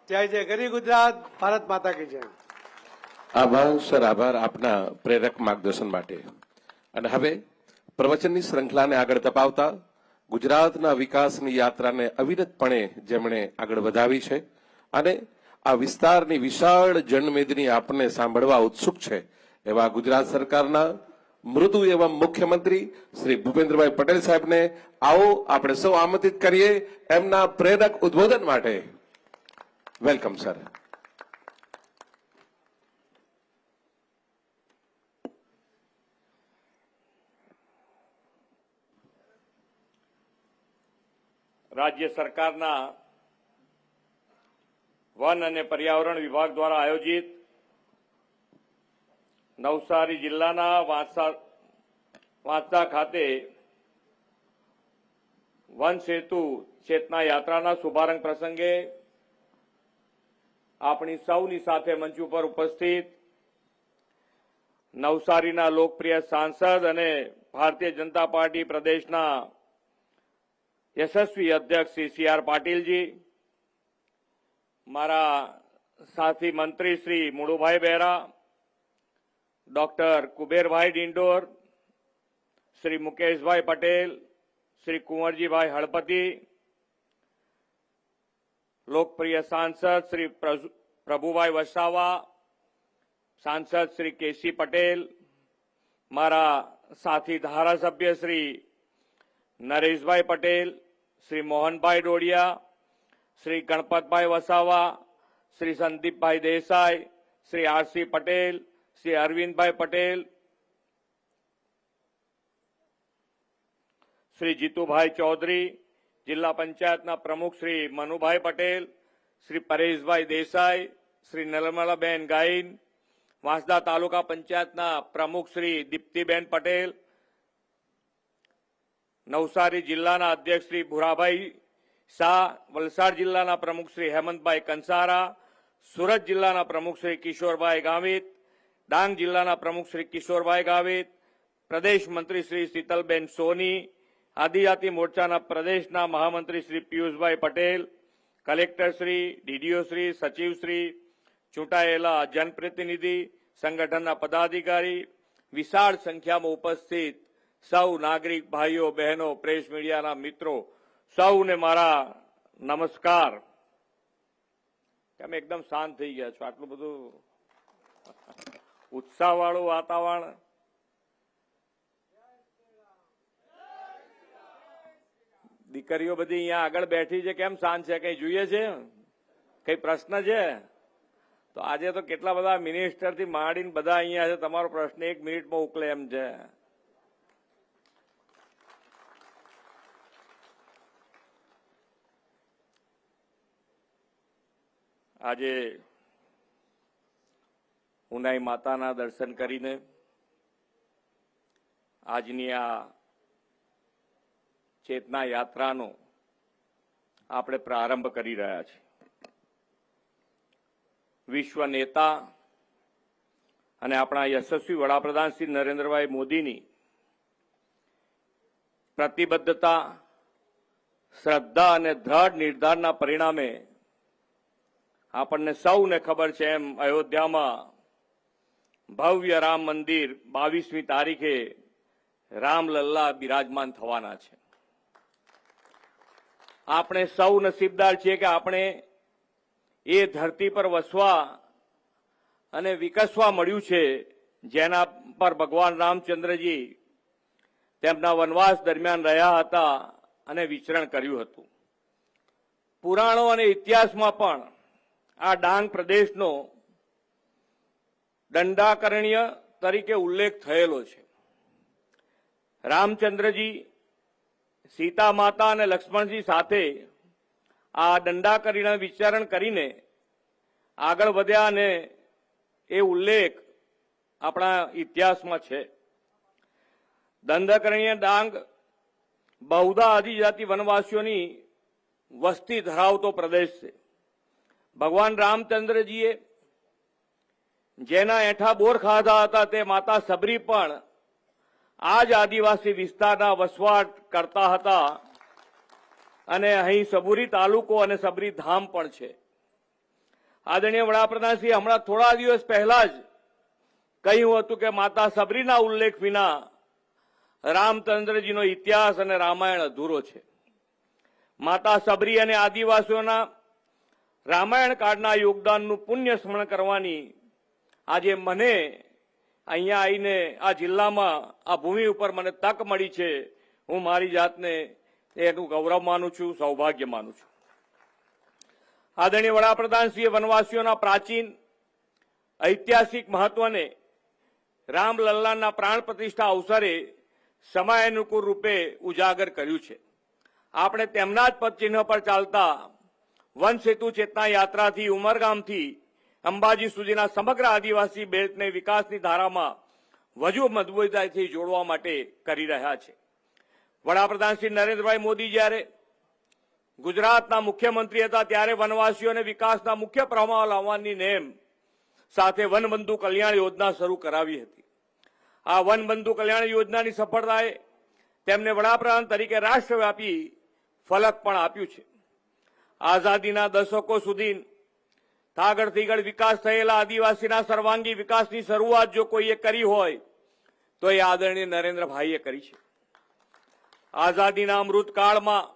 જય જય ગરી ગુજરાત, ભારત માતા કી જય. આભાર સર, આભાર આપના પ્રેરક માર્ગદર્શન માટે. અને હવે પ્રવચનની શ્રૃંખલાને આગળ તપાવતા ગુજરાતના વિકાસની યાત્રાને અવિરતપણે જેમણે આગળ વધાવી છે અને આ વિસ્તારની વિશાળ જનમેદની આપને સાંભળવા ઉત્સુક છે એવા ગુજરાત સરકારના મૃદુ એવા મુખ્યમંત્રી શ્રી ભૂપેન્દ્રભાઈ પટેલ સાહેબને આવો આપણે સૌ આમંત્રિત કરીએ એમના પ્રેરક ઉદ્બોધન માટે. Welcome sir. રાજ્ય સરકારના વન અને પર્યાવરણ વિભાગ દ્વારા આયોજિત નવસારી જિલ્લાના વાંસદા ખાતે વન સેતુ ચેતના યાત્રાના શુભારંભ પ્રસંગે આપણી સૌની સાથે મંચ ઉપર ઉપસ્થિત નવસારીના લોકપ્રિય સાંસદ અને ભારતીય જનતા પાર્ટી પ્રદેશના યશસ્વી અધ્યક્ષ શ્રી સી આર પાટીલજી, મારા સાથી મંત્રી શ્રી મુળુભાઈ બેરા, ડોક્ટર કુબેરભાઈ ડિંડોર, શ્રી મુકેશભાઈ પટેલ, શ્રી કુંવરજીભાઈ હળપતિ, લોકપ્રિય સાંસદ શ્રી પ્રભુભાઈ વસાવા, સાંસદ શ્રી કેસી પટેલ, મારા સાથી ધારાસભ્ય શ્રી નરેશભાઈ પટેલ, શ્રી મોહનભાઈ ડોડિયા, શ્રી ગણપતભાઈ વસાવા, શ્રી સંદીપભાઈ દેસાઈ, શ્રી આરસી પટેલ, શ્રી અરવિંદભાઈ પટેલ, શ્રી જીતુભાઈ ચૌધરી, જિલ્લા પંચાયતના પ્રમુખ શ્રી મનુભાઈ પટેલ, શ્રી પરેશભાઈ દેસાઈ, શ્રી નર્મલાબેન ગાઈન, વાંસદા તાલુકા પંચાયતના પ્રમુખ શ્રી દીપ્તિબેન પટેલ, નવસારી જિલ્લાના અધ્યક્ષ શ્રી ભુરાભાઈ શાહ, વલસાડ જિલ્લાના પ્રમુખ શ્રી હેમંતભાઈ કંસારા, સુરત જિલ્લાના પ્રમુખ શ્રી કિશોરભાઈ ગાવિત, ડાંગ જિલ્લાના પ્રમુખ શ્રી કિશોરભાઈ ગાવિત, પ્રદેશ મંત્રી શ્રી શીતલબેન સોની, આદિજાતિ મોરચાના પ્રદેશના મહામંત્રી શ્રી પિયુષભાઈ પટેલ, કલેક્ટર શ્રી, ડીડીઓ શ્રી, સચિવ શ્રી, ચૂંટાયેલા જનપ્રતિનિધિ, સંગઠનના પદાધિકારી, વિશાળ સંખ્યામાં ઉપસ્થિત સૌ નાગરિક ભાઈઓ બહેનો, પ્રેસ મીડિયાના મિત્રો, સૌને મારા નમસ્કાર. તમે એકદમ શાંત થઈ ગયા છો, આટલું બધું ઉત્સાહવાળું વાતાવરણ. દીકરીઓ બધી અહીંયા આગળ બેઠી છે, કેમ શાંત છે? કઈ જોઈએ છે? કઈ પ્રશ્ન છે? તો આજે તો કેટલા બધા મિનિસ્ટર થી માંડીને બધા અહીંયા છે, તમારો પ્રશ્ન 1 મિનિટમાં ઉકલે એમ છે. આજે ઉનાઈ માતાના દર્શન કરીને આજની આ ચેતના યાત્રાનો આપણે પ્રારંભ કરી રહ્યા છીએ. વિશ્વ નેતા અને આપણા યશસ્વી વડાપ્રધાન શ્રી નરેન્દ્રભાઈ મોદીની પ્રતિબદ્ધતા, શ્રદ્ધા અને દ્રઢ નિર્ધારના પરિણામે આપણને સૌને ખબર છે એમ અયોધ્યામાં ભવ્ય રામ મંદિર 22મી તારીખે રામલલ્લા બિરાજમાન થવાના છે. આપણે સૌ નસીબદાર છીએ કે આપણે એ ધરતી પર વસવા અને વિકસવા મળ્યું છે, જેના પર ભગવાન રામચંદ્રજી તેમના વનવાસ દરમિયાન રહ્યા હતા અને વિચરણ કર્યું હતું. પુરાણો અને ઇતિહાસમાં પણ આ ડાંગ પ્રદેશનો દંડાકરણ્ય તરીકે ઉલ્લેખ થયેલો છે. રામચંદ્રજી, સીતા માતા અને લક્ષ્મણજી સાથે આ દંડાકરણ્ય વિચરણ કરીને આગળ વધ્યા અને એ ઉલ્લેખ આપણા ઇતિહાસમાં છે. દંડકરણ્ય ડાંગ બહુધા આદિજાતિ વનવાસીઓની વસ્તી ધરાવતો પ્રદેશ છે. ભગવાન રામચંદ્રજીએ જેના એઠા બોર ખાધા હતા તે માતા સબરી પણ આ જ આદિવાસી વિસ્તારના વસવાટ કરતા હતા અને અહીં સબુરી તાલુકો અને સબરી ધામ પણ છે. આદરણીય વડાપ્રધાનશ્રી હમણાં થોડા દિવસ પહેલા જ કહ્યું હતું કે માતા સબરીના ઉલ્લેખ વિના રામચંદ્રજીનો ઇતિહાસ અને રામાયણ અધૂરો છે. માતા સબરી અને આદિવાસીઓના રામાયણ કાળના યોગદાનનું પુણ્ય સ્મરણ કરવાની આજે મને અહીંયા આવીને આ જિલ્લામાં આ ભૂમિ ઉપર મને તક મળી છે. હું મારી જાતને એનું ગૌરવ માનું છું, સૌભાગ્ય માનું છું. આદરણીય વડાપ્રધાનશ્રીએ વનવાસીઓના પ્રાચીન ઐતિહાસિક મહત્વને રામલલ્લાના પ્રાણ પ્રતિષ્ઠા અવસરે સમયાનુકૂળ રૂપે ઉજાગર કર્યું છે. આપણે તેમના જ પદચિહ્ન પર ચાલતા વન સેતુ ચેતના યાત્રાથી ઉમરગામથી અંબાજી સુધીના સમગ્ર આદિવાસી બેલ્ટને વિકાસની ધારામાં વધુ મજબૂતાઈથી જોડવા માટે કરી રહ્યા છે. વડાપ્રધાન શ્રી નરેન્દ્રભાઈ મોદી જ્યારે ગુજરાતના મુખ્યમંત્રી હતા ત્યારે વનવાસીઓને વિકાસના મુખ્ય પ્રવાહમાં લાવવાની નેમ સાથે વનબંધુ કલ્યાણ યોજના શરૂ કરાવી હતી. આ વનબંધુ કલ્યાણ યોજનાની સફળતાએ તેમને વડાપ્રધાન તરીકે રાષ્ટ્રવ્યાપી ફલક પણ આપ્યું છે. આઝાદીના દશકો સુધી થાગડ વિકાસ થયેલા આદિવાસીના સર્વાંગી વિકાસની શરૂઆત જો કોઈએ કરી હોય તો એ આદરણીય નરેન્દ્રભાઈએ કરી છે. આઝાદીના અમૃતકાળમાં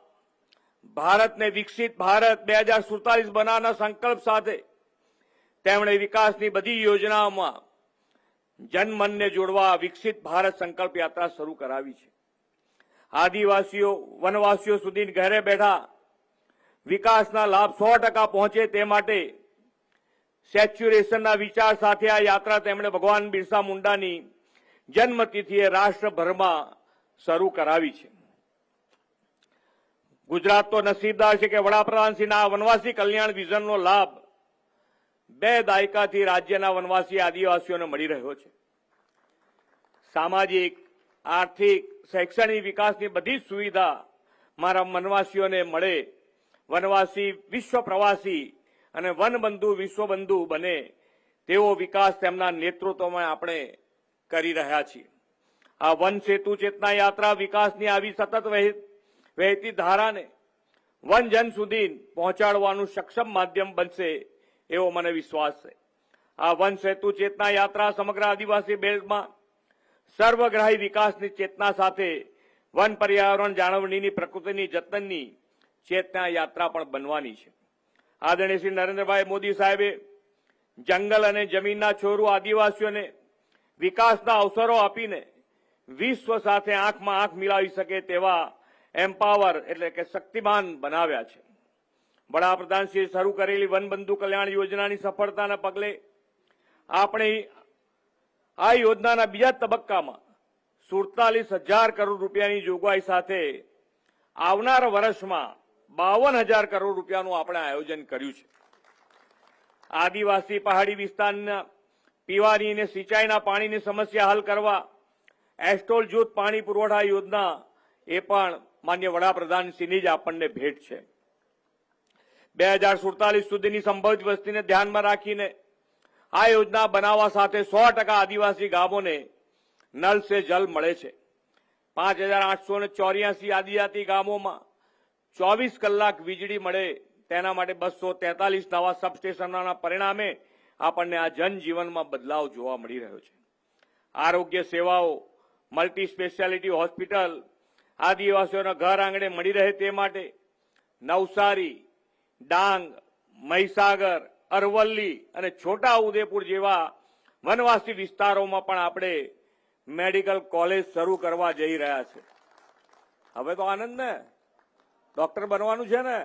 ભારતને વિકસિત ભારત 2047 બનાવવાના સંકલ્પ સાથે તેમણે વિકાસની બધી યોજનાઓમાં જનમનને જોડવા વિકસિત ભારત સંકલ્પ યાત્રા શરૂ કરાવી છે. આદિવાસીઓ વનવાસીઓ સુધી ઘરે બેઠા વિકાસના લાભ 100% પહોંચે તે માટે સેચ્યુરેશનના વિચાર સાથે આ યાત્રા તેમણે ભગવાન બિરસા મુંડાની જન્મતિથિએ રાષ્ટ્રભરમાં શરૂ કરાવી છે. ગુજરાત તો નસીબદાર છે કે વડાપ્રધાનશ્રીના આ વનવાસી કલ્યાણ વિઝનનો લાભ 2 દાયકાથી રાજ્યના વનવાસી આદિવાસીઓને મળી રહ્યો છે. સામાજિક, આર્થિક, શૈક્ષણિક વિકાસની બધી જ સુવિધા મારા વનવાસીઓને મળે, વનવાસી વિશ્વ પ્રવાસી અને વનબંધુ વિશ્વબંધુ બને તેવો વિકાસ તેમના નેતૃત્વમાં આપણે કરી રહ્યા છીએ. આ વન સેતુ ચેતના યાત્રા વિકાસની આવી સતત વહેતી ધારાને વનજન સુધી પહોંચાડવાનું સક્ષમ માધ્યમ બનશે એવો મને વિશ્વાસ છે. આ વન સેતુ ચેતના યાત્રા સમગ્ર આદિવાસી બેલ્ટમાં સર્વગ્રાહી વિકાસની ચેતના સાથે વન પર્યાવરણ જાળવણીની પ્રકૃતિની જતનની ચેતના યાત્રા પણ બનવાની છે. આદરણીય શ્રી નરેન્દ્રભાઈ મોદી સાહેબે જંગલ અને જમીનના છોરું આદિવાસીઓને વિકાસના અવસરો આપીને વિશ્વ સાથે આંખમાં આંખ મિલાવી શકે તેવા એમ્પાવર એટલે કે શક્તિમાન બનાવ્યા છે. વડાપ્રધાનશ્રીએ શરૂ કરેલી વનબંધુ કલ્યાણ યોજનાની સફળતાના પગલે આપણે આ યોજનાના બીજા તબક્કામાં 47,000 કરોડ રૂપિયાની જોગવાઈ સાથે આવનાર વર્ષમાં 52,000 કરોડ રૂપિયાનું આપણે આયોજન કર્યું છે. આદિવાસી પહાડી વિસ્તારના પીવાની અને સિંચાઈના પાણીની સમસ્યા હલ કરવા એસ્ટોલ જૂથ પાણી પુરવઠા યોજના એ પણ માન્ય વડાપ્રધાનશ્રીની જ આપણને ભેટ છે. 2047 સુધીની સંભવિત વસ્તીને ધ્યાનમાં રાખીને આ યોજના બનાવવા સાથે 100% આદિવાસી ગામોને નલ સે જલ મળે છે. 5,884 આદિજાતિ ગામોમાં 24 કલાક વીજળી મળે તેના માટે 243 નવા સબસ્ટેશનોના પરિણામે આપણને આ જનજીવનમાં બદલાવ જોવા મળી રહ્યો છે. આરોગ્ય સેવાઓ, મલ્ટી સ્પેશિયાલિટી હોસ્પિટલ આદિવાસીઓના ઘર આંગણે મળી રહે તે માટે નવસારી, ડાંગ, મહીસાગર, અરવલ્લી અને છોટા ઉદેપુર જેવા વનવાસી વિસ્તારોમાં પણ આપણે મેડિકલ કોલેજ શરૂ કરવા જઈ રહ્યા છે. હવે તો આનંદ ને, ડોક્ટર બનવાનું છે ને.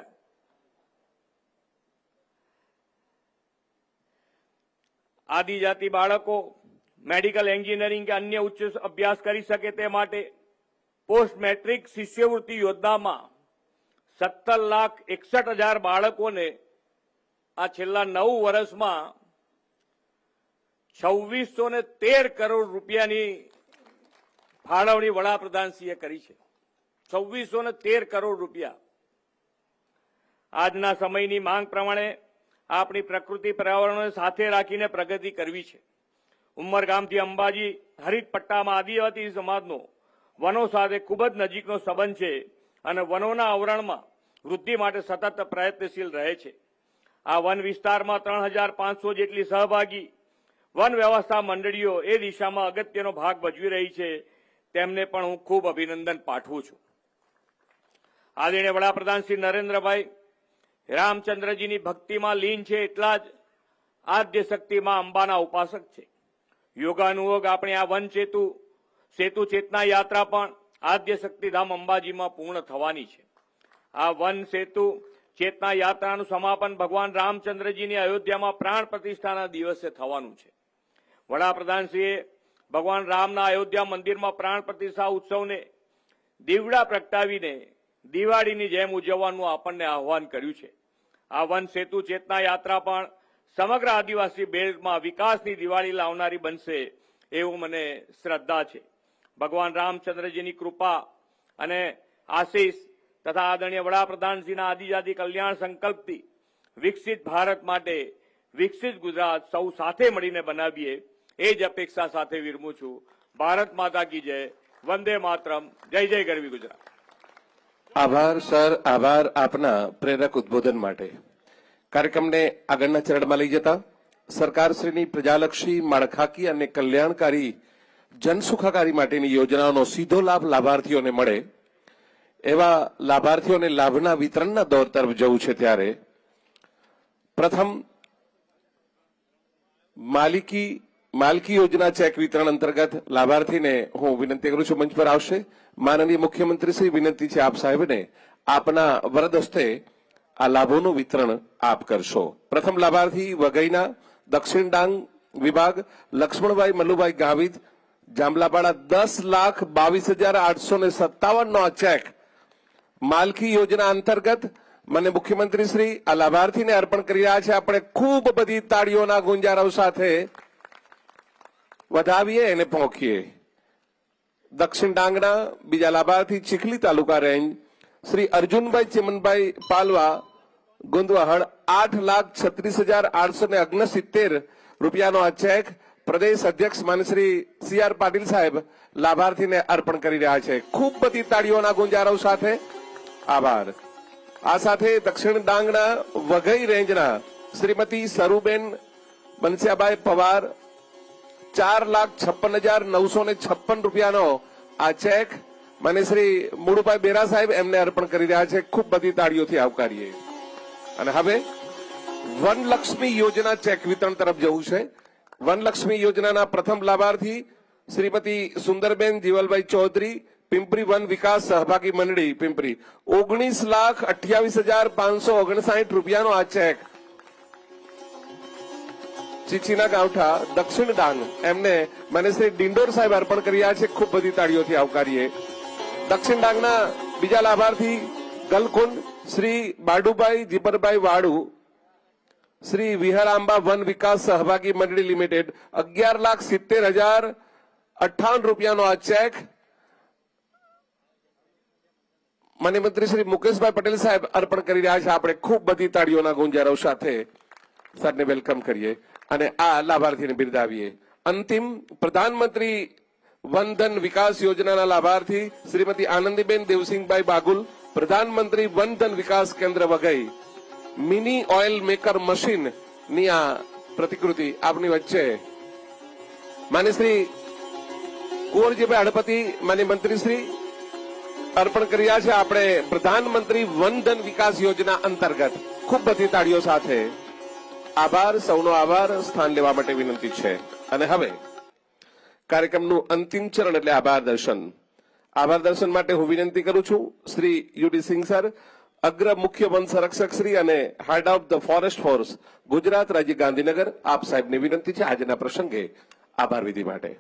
આદિજાતિ બાળકો મેડિકલ એન્જિનિયરિંગ કે અન્ય ઉચ્ચ અભ્યાસ કરી શકે તે માટે પોસ્ટ મેટ્રિક શિષ્યવૃત્તિ યોજનામાં 17,61,000 બાળકોને આ છેલ્લા 9 વર્ષમાં 2613 કરોડ રૂપિયાની ફાળવણી વડાપ્રધાનશ્રીએ કરી છે. 2613 કરોડ રૂપિયા. આજના સમયની માંગ પ્રમાણે આપણી પ્રકૃતિ પર્યાવરણને સાથે રાખીને પ્રગતિ કરવી છે. ઉમરગામથી અંબાજી હરિત પટ્ટામાં આદિવાસી સમાજનો વનો સાથે ખૂબ જ નજીકનો સંબંધ છે અને વનોના આવરણમાં વૃદ્ધિ માટે સતત પ્રયત્નશીલ રહે છે. આ વન વિસ્તારમાં 3,500 જેટલી સહભાગી વન વ્યવસ્થા મંડળીઓ એ દિશામાં અગત્યનો ભાગ ભજવી રહી છે. તેમને પણ હું ખૂબ અભિનંદન પાઠવું છું. આદરણીય વડાપ્રધાન શ્રી નરેન્દ્રભાઈ રામચંદ્રજીની ભક્તિમાં લીન છે, એટલા જ આદ્ય શક્તિમાં અંબાના ઉપાસક છે. યોગાનુયોગ આપણે આ વન સેતુ ચેતના યાત્રા પણ આદ્ય શક્તિધામ અંબાજીમાં પૂર્ણ થવાની છે. આ વન સેતુ ચેતના યાત્રાનું સમાપન ભગવાન રામચંદ્રજીની અયોધ્યામાં પ્રાણ પ્રતિષ્ઠાના દિવસે થવાનું છે. વડાપ્રધાનશ્રીએ ભગવાન રામના અયોધ્યા મંદિરમાં પ્રાણ પ્રતિષ્ઠા ઉત્સવને દીવડા પ્રગટાવીને દિવાળીની જેમ ઉજવવાનું આપણને આહવાન કર્યું છે. આ વન સેતુ ચેતના યાત્રા પણ સમગ્ર આદિવાસી બેલ્ટમાં વિકાસની દિવાળી લાવનારી બનશે એવું મને શ્રદ્ધા છે. ભગવાન રામચંદ્રજીની કૃપા અને આશીષ તથા આદરણીય વડાપ્રધાનશ્રીના આદિજાતિ કલ્યાણ સંકલ્પથી વિકસિત ભારત માટે વિકસિત ગુજરાત સૌ સાથે મળીને બનાવીએ એ જ અપેક્ષા સાથે વિરમું છું. ભારત માતા કી જય. વંદે માતરમ. જય જય ગરવી ગુજરાત. આભાર સર, આભાર આપના પ્રેરક ઉદબોધન માટે. કાર્યક્રમને આગળના ચરણમાં લઈ જતા સરકારશ્રીની પ્રજાલક્ષી, માળખાકીય અને કલ્યાણકારી જનસુખાકારી માટેની યોજનાઓનો સીધો લાભ લાભાર્થીઓને મળે એવા લાભાર્થીઓને લાભના વિતરણના દોર તરફ જવું છે. ત્યારે પ્રથમ માલકી યોજના ચેક વિતરણ અંતર્ગત લાભાર્થીને હું વિનંતી કરું છું, મંચ પર આવશે. માનનીય મુખ્યમંત્રી શ્રી, વિનંતી છે આપ સાહેબને આપના વરદ હસ્તે આ લાભોનું વિતરણ આપ કરશો. પ્રથમ લાભાર્થી વઘઈના દક્ષિણ ડાંગ વિભાગ લક્ષ્મણભાઈ મલ્લુભાઈ ગાવિત, જામલાપાડા 10,22,857 નો આ ચેક માલકી યોજના અંતર્ગત મને મુખ્યમંત્રી શ્રી આ લાભાર્થીને અર્પણ કરી રહ્યા છે. આપણે ખૂબ બધી તાળીઓના ગુંજારવ સાથે વધાવીએ અને પહોંચીએ. દક્ષિણ ડાંગના બીજા લાભાર્થી ચીખલી તાલુકા રેન્જ શ્રી અર્જુનભાઈ ચિમનભાઈ પાલવા ગુંદવાહડ 8,36,869 રૂપિયાનો આ ચેક પ્રદેશ અધ્યક્ષ માન્ય શ્રી CR પાટીલ સાહેબ લાભાર્થીને અર્પણ કરી રહ્યા છે. ખૂબ બધી તાળીઓના ગુંજારવ સાથે આભાર. આ સાથે દક્ષિણ ડાંગના વઘઈ રેન્જના શ્રીમતી સરુબેન બનસ્યાભાઈ પવાર 4,56,956 રૂપિયાનો આ ચેક મને શ્રી મુળુભાઈ બેરા સાહેબ એમને અર્પણ કરી રહ્યા છે. ખૂબ બધી તાળીઓથી આવકારીએ. અને હવે વનલક્ષ્મી યોજના ચેક વિતરણ તરફ જવું છે. વનલક્ષ્મી યોજનાના પ્રથમ લાભાર્થી શ્રીમતી સુંદરબેન જીવલભાઈ ચૌધરી, પિંપરી વન વિકાસ સહભાગી મંડળી પિંપરી 19,28,559 રૂપિયાનો આ ચેક ચીચીના ગાંઠા દક્ષિણ ડાંગ એમને મને શ્રી ડિંડોર સાહેબ અર્પણ કરી રહ્યા છે. ખૂબ બધી તાળીઓથી આવકારીએ. દક્ષિણ ડાંગના બીજા લાભાર્થી ગલકુંડ શ્રી બાડુભાઈ જીપરભાઈ વાડુ, શ્રી વિહરાંબા વન વિકાસ સહભાગી મંડળી લિમિટેડ 11,70,058 રૂપિયાનો આ ચેક માન્ય મંત્રી શ્રી મુકેશભાઈ પટેલ સાહેબ અર્પણ કરી રહ્યા છે. આપણે ખૂબ બધી તાળીઓના ગુંજારવ સાથે સરને વેલકમ કરીએ અને આ લાભાર્થીને બિરદાવીએ. અંતિમ પ્રધાનમંત્રી વનધન વિકાસ યોજનાના લાભાર્થી શ્રીમતી આનંદીબેન દેવસિંહભાઈ બાગુલ, પ્રધાનમંત્રી વનધન વિકાસ કેન્દ્ર Waghai mini oil maker machine ની આ પ્રતિકૃતિ આપની વચ્ચે માન્ય શ્રી કુંવરજીભાઈ હળપતિ માન્ય મંત્રી શ્રી અર્પણ કરી રહ્યા છે. આપણે પ્રધાનમંત્રી વનધન વિકાસ યોજના અંતર્ગત ખૂબ બધી તાળીઓ સાથે આભાર, સૌનો આભાર. સ્થાન લેવા માટે વિનંતી છે. અને હવે કાર્યક્રમનું અંતિમ ચરણ એટલે આભાર દર્શન. આભાર દર્શન માટે હું વિનંતી કરું છું શ્રી યુડી સિંહ સર, અગ્ર મુખ્ય વન સંરક્ષક શ્રી અને head of the forest force Gujarat રાજ્ય ગાંધીનગર, આપ સાહેબની વિનંતી છે આજના પ્રસંગે આભાર વિધિ માટે.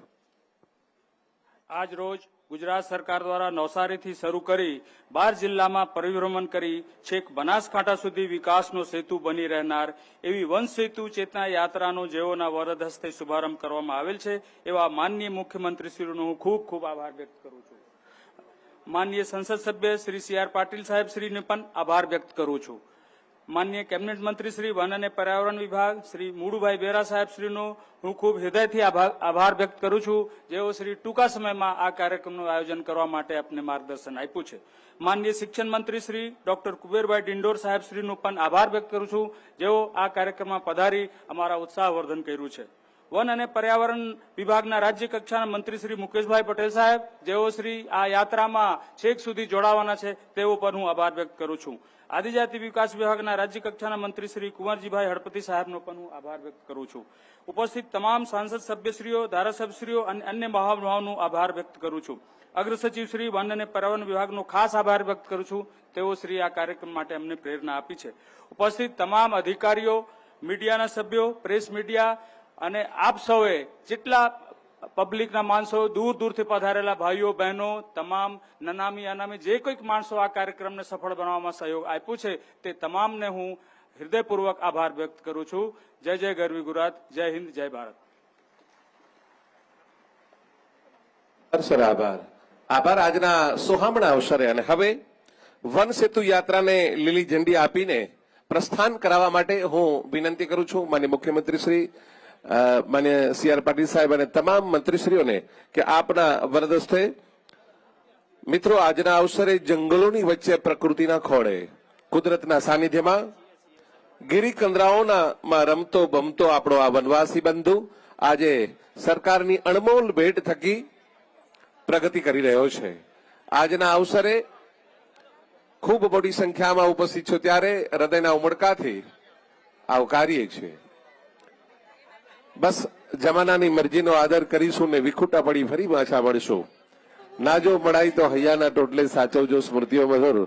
આજ રોજ ગુજરાત સરકાર દ્વારા નવસારીથી શરૂ કરી 12 જિલ્લામાં પરિભ્રમણ કરી છેક બનાસકાંઠા સુધી વિકાસનો સેતુ બની રહેનાર એવી વન સેતુ ચેતના યાત્રાનો જેઓના વરદ હસ્તે શુભારંભ કરવામાં આવેલ છે એવા માનનીય મુખ્યમંત્રીશ્રીનો હું ખૂબ ખૂબ આભાર વ્યક્ત કરું છું. માનનીય સંસદ સભ્ય શ્રી સી આર પાટીલ સાહેબ શ્રીને પણ આભાર વ્યક્ત કરું છું. માનનીય કેબિનેટ મંત્રી શ્રી વન અને પર્યાવરણ વિભાગ શ્રી મુડુભાઈ બેરા સાહેબ શ્રીનો હું ખૂબ હૃદયથી આભાર વ્યક્ત કરું છું, જેઓ શ્રી ટૂંકા સમયમાં આ કાર્યક્રમનું આયોજન કરવા માટે આપને માર્ગદર્શન આપ્યું છે. માનનીય શિક્ષણ મંત્રી શ્રી ડોક્ટર કુબેરભાઈ ડિંડોર સાહેબ શ્રીનો પણ આભાર વ્યક્ત કરું છું, જેઓ આ કાર્યક્રમમાં પધારી અમારા ઉત્સાહવર્ધન કર્યું છે. વન અને પર્યાવરણ વિભાગના રાજ્ય કક્ષાના મંત્રી શ્રી મુકેશભાઈ પટેલ સાહેબ, જેઓ શ્રી આ યાત્રામાં છેક સુધી જોડાવાના છે, તેઓ પર હું આભાર વ્યક્ત કરું છું. આદિજાતિ વિકાસ વિભાગના રાજ્ય કક્ષાના મંત્રી શ્રી કુંવરજીભાઈ હળપતિ સાહેબનો પણ હું આભાર વ્યક્ત કરું છું. ઉપસ્થિત તમામ સાંસદ સભ્યશ્રીઓ, ધારાસભ્યશ્રીઓ અને અન્ય મહાનુભાવોનો આભાર વ્યક્ત કરું છું. અગ્ર સચિવ શ્રી વન અને પર્યાવરણ વિભાગનો ખાસ આભાર વ્યક્ત કરું છું, તેઓ શ્રી આ કાર્યક્રમ માટે અમને પ્રેરણા આપી છે. ઉપસ્થિત તમામ અધિકારીઓ, મીડિયાના સભ્યો, પ્રેસ મીડિયા અને આપ સૌએ જેટલા પબ્લિકના માણસો, દૂર દૂરથી પધારેલા ભાઈઓ બહેનો, તમામ નનામી અનામી જે કોઈક માણસો આ કાર્યક્રમને સફળ બનાવવામાં સહયોગ આપ્યો છે, તે તમામને હું હૃદયપૂર્વક આભાર વ્યક્ત કરું છું. જય જય ગરવી ગુજરાત, જય હિન્દ, જય ભારત. સર આભાર. આભાર આજના સોહામણા અવસરે. અને હવે વન સેતુ યાત્રાને લીલી ઝંડી આપીને પ્રસ્થાન કરાવવા માટે હું વિનંતી કરું છું માન્ય મુખ્યમંત્રી શ્રી માન્ય સી આર પાટીલ સાહેબ અને તમામ મંત્રીશ્રીઓને કે આપના વરદ હસ્તે મિત્રો આજના અવસરે જંગલોની વચ્ચે પ્રકૃતિના ખોળે કુદરતના સાનિધ્યમાં ગિરિકંદરાઓમાં રમતો બમતો આપણો આ વનવાસી બંધુ આજે સરકારની અણમોલ ભેટ થકી પ્રગતિ કરી રહ્યો છે. આજના અવસરે ખૂબ મોટી સંખ્યામાં ઉપસ્થિત છો ત્યારે હૃદયના ઉમળકાથી આવકારીએ છીએ. બસ જમાનાની મરજીનો આદર કરીશું ને વિખુટા પડી ફરી પાછા મળશું. નાજો મળાય તો હૈયાના ટોટલે સાચવજો સ્મૃતિઓ મધુર.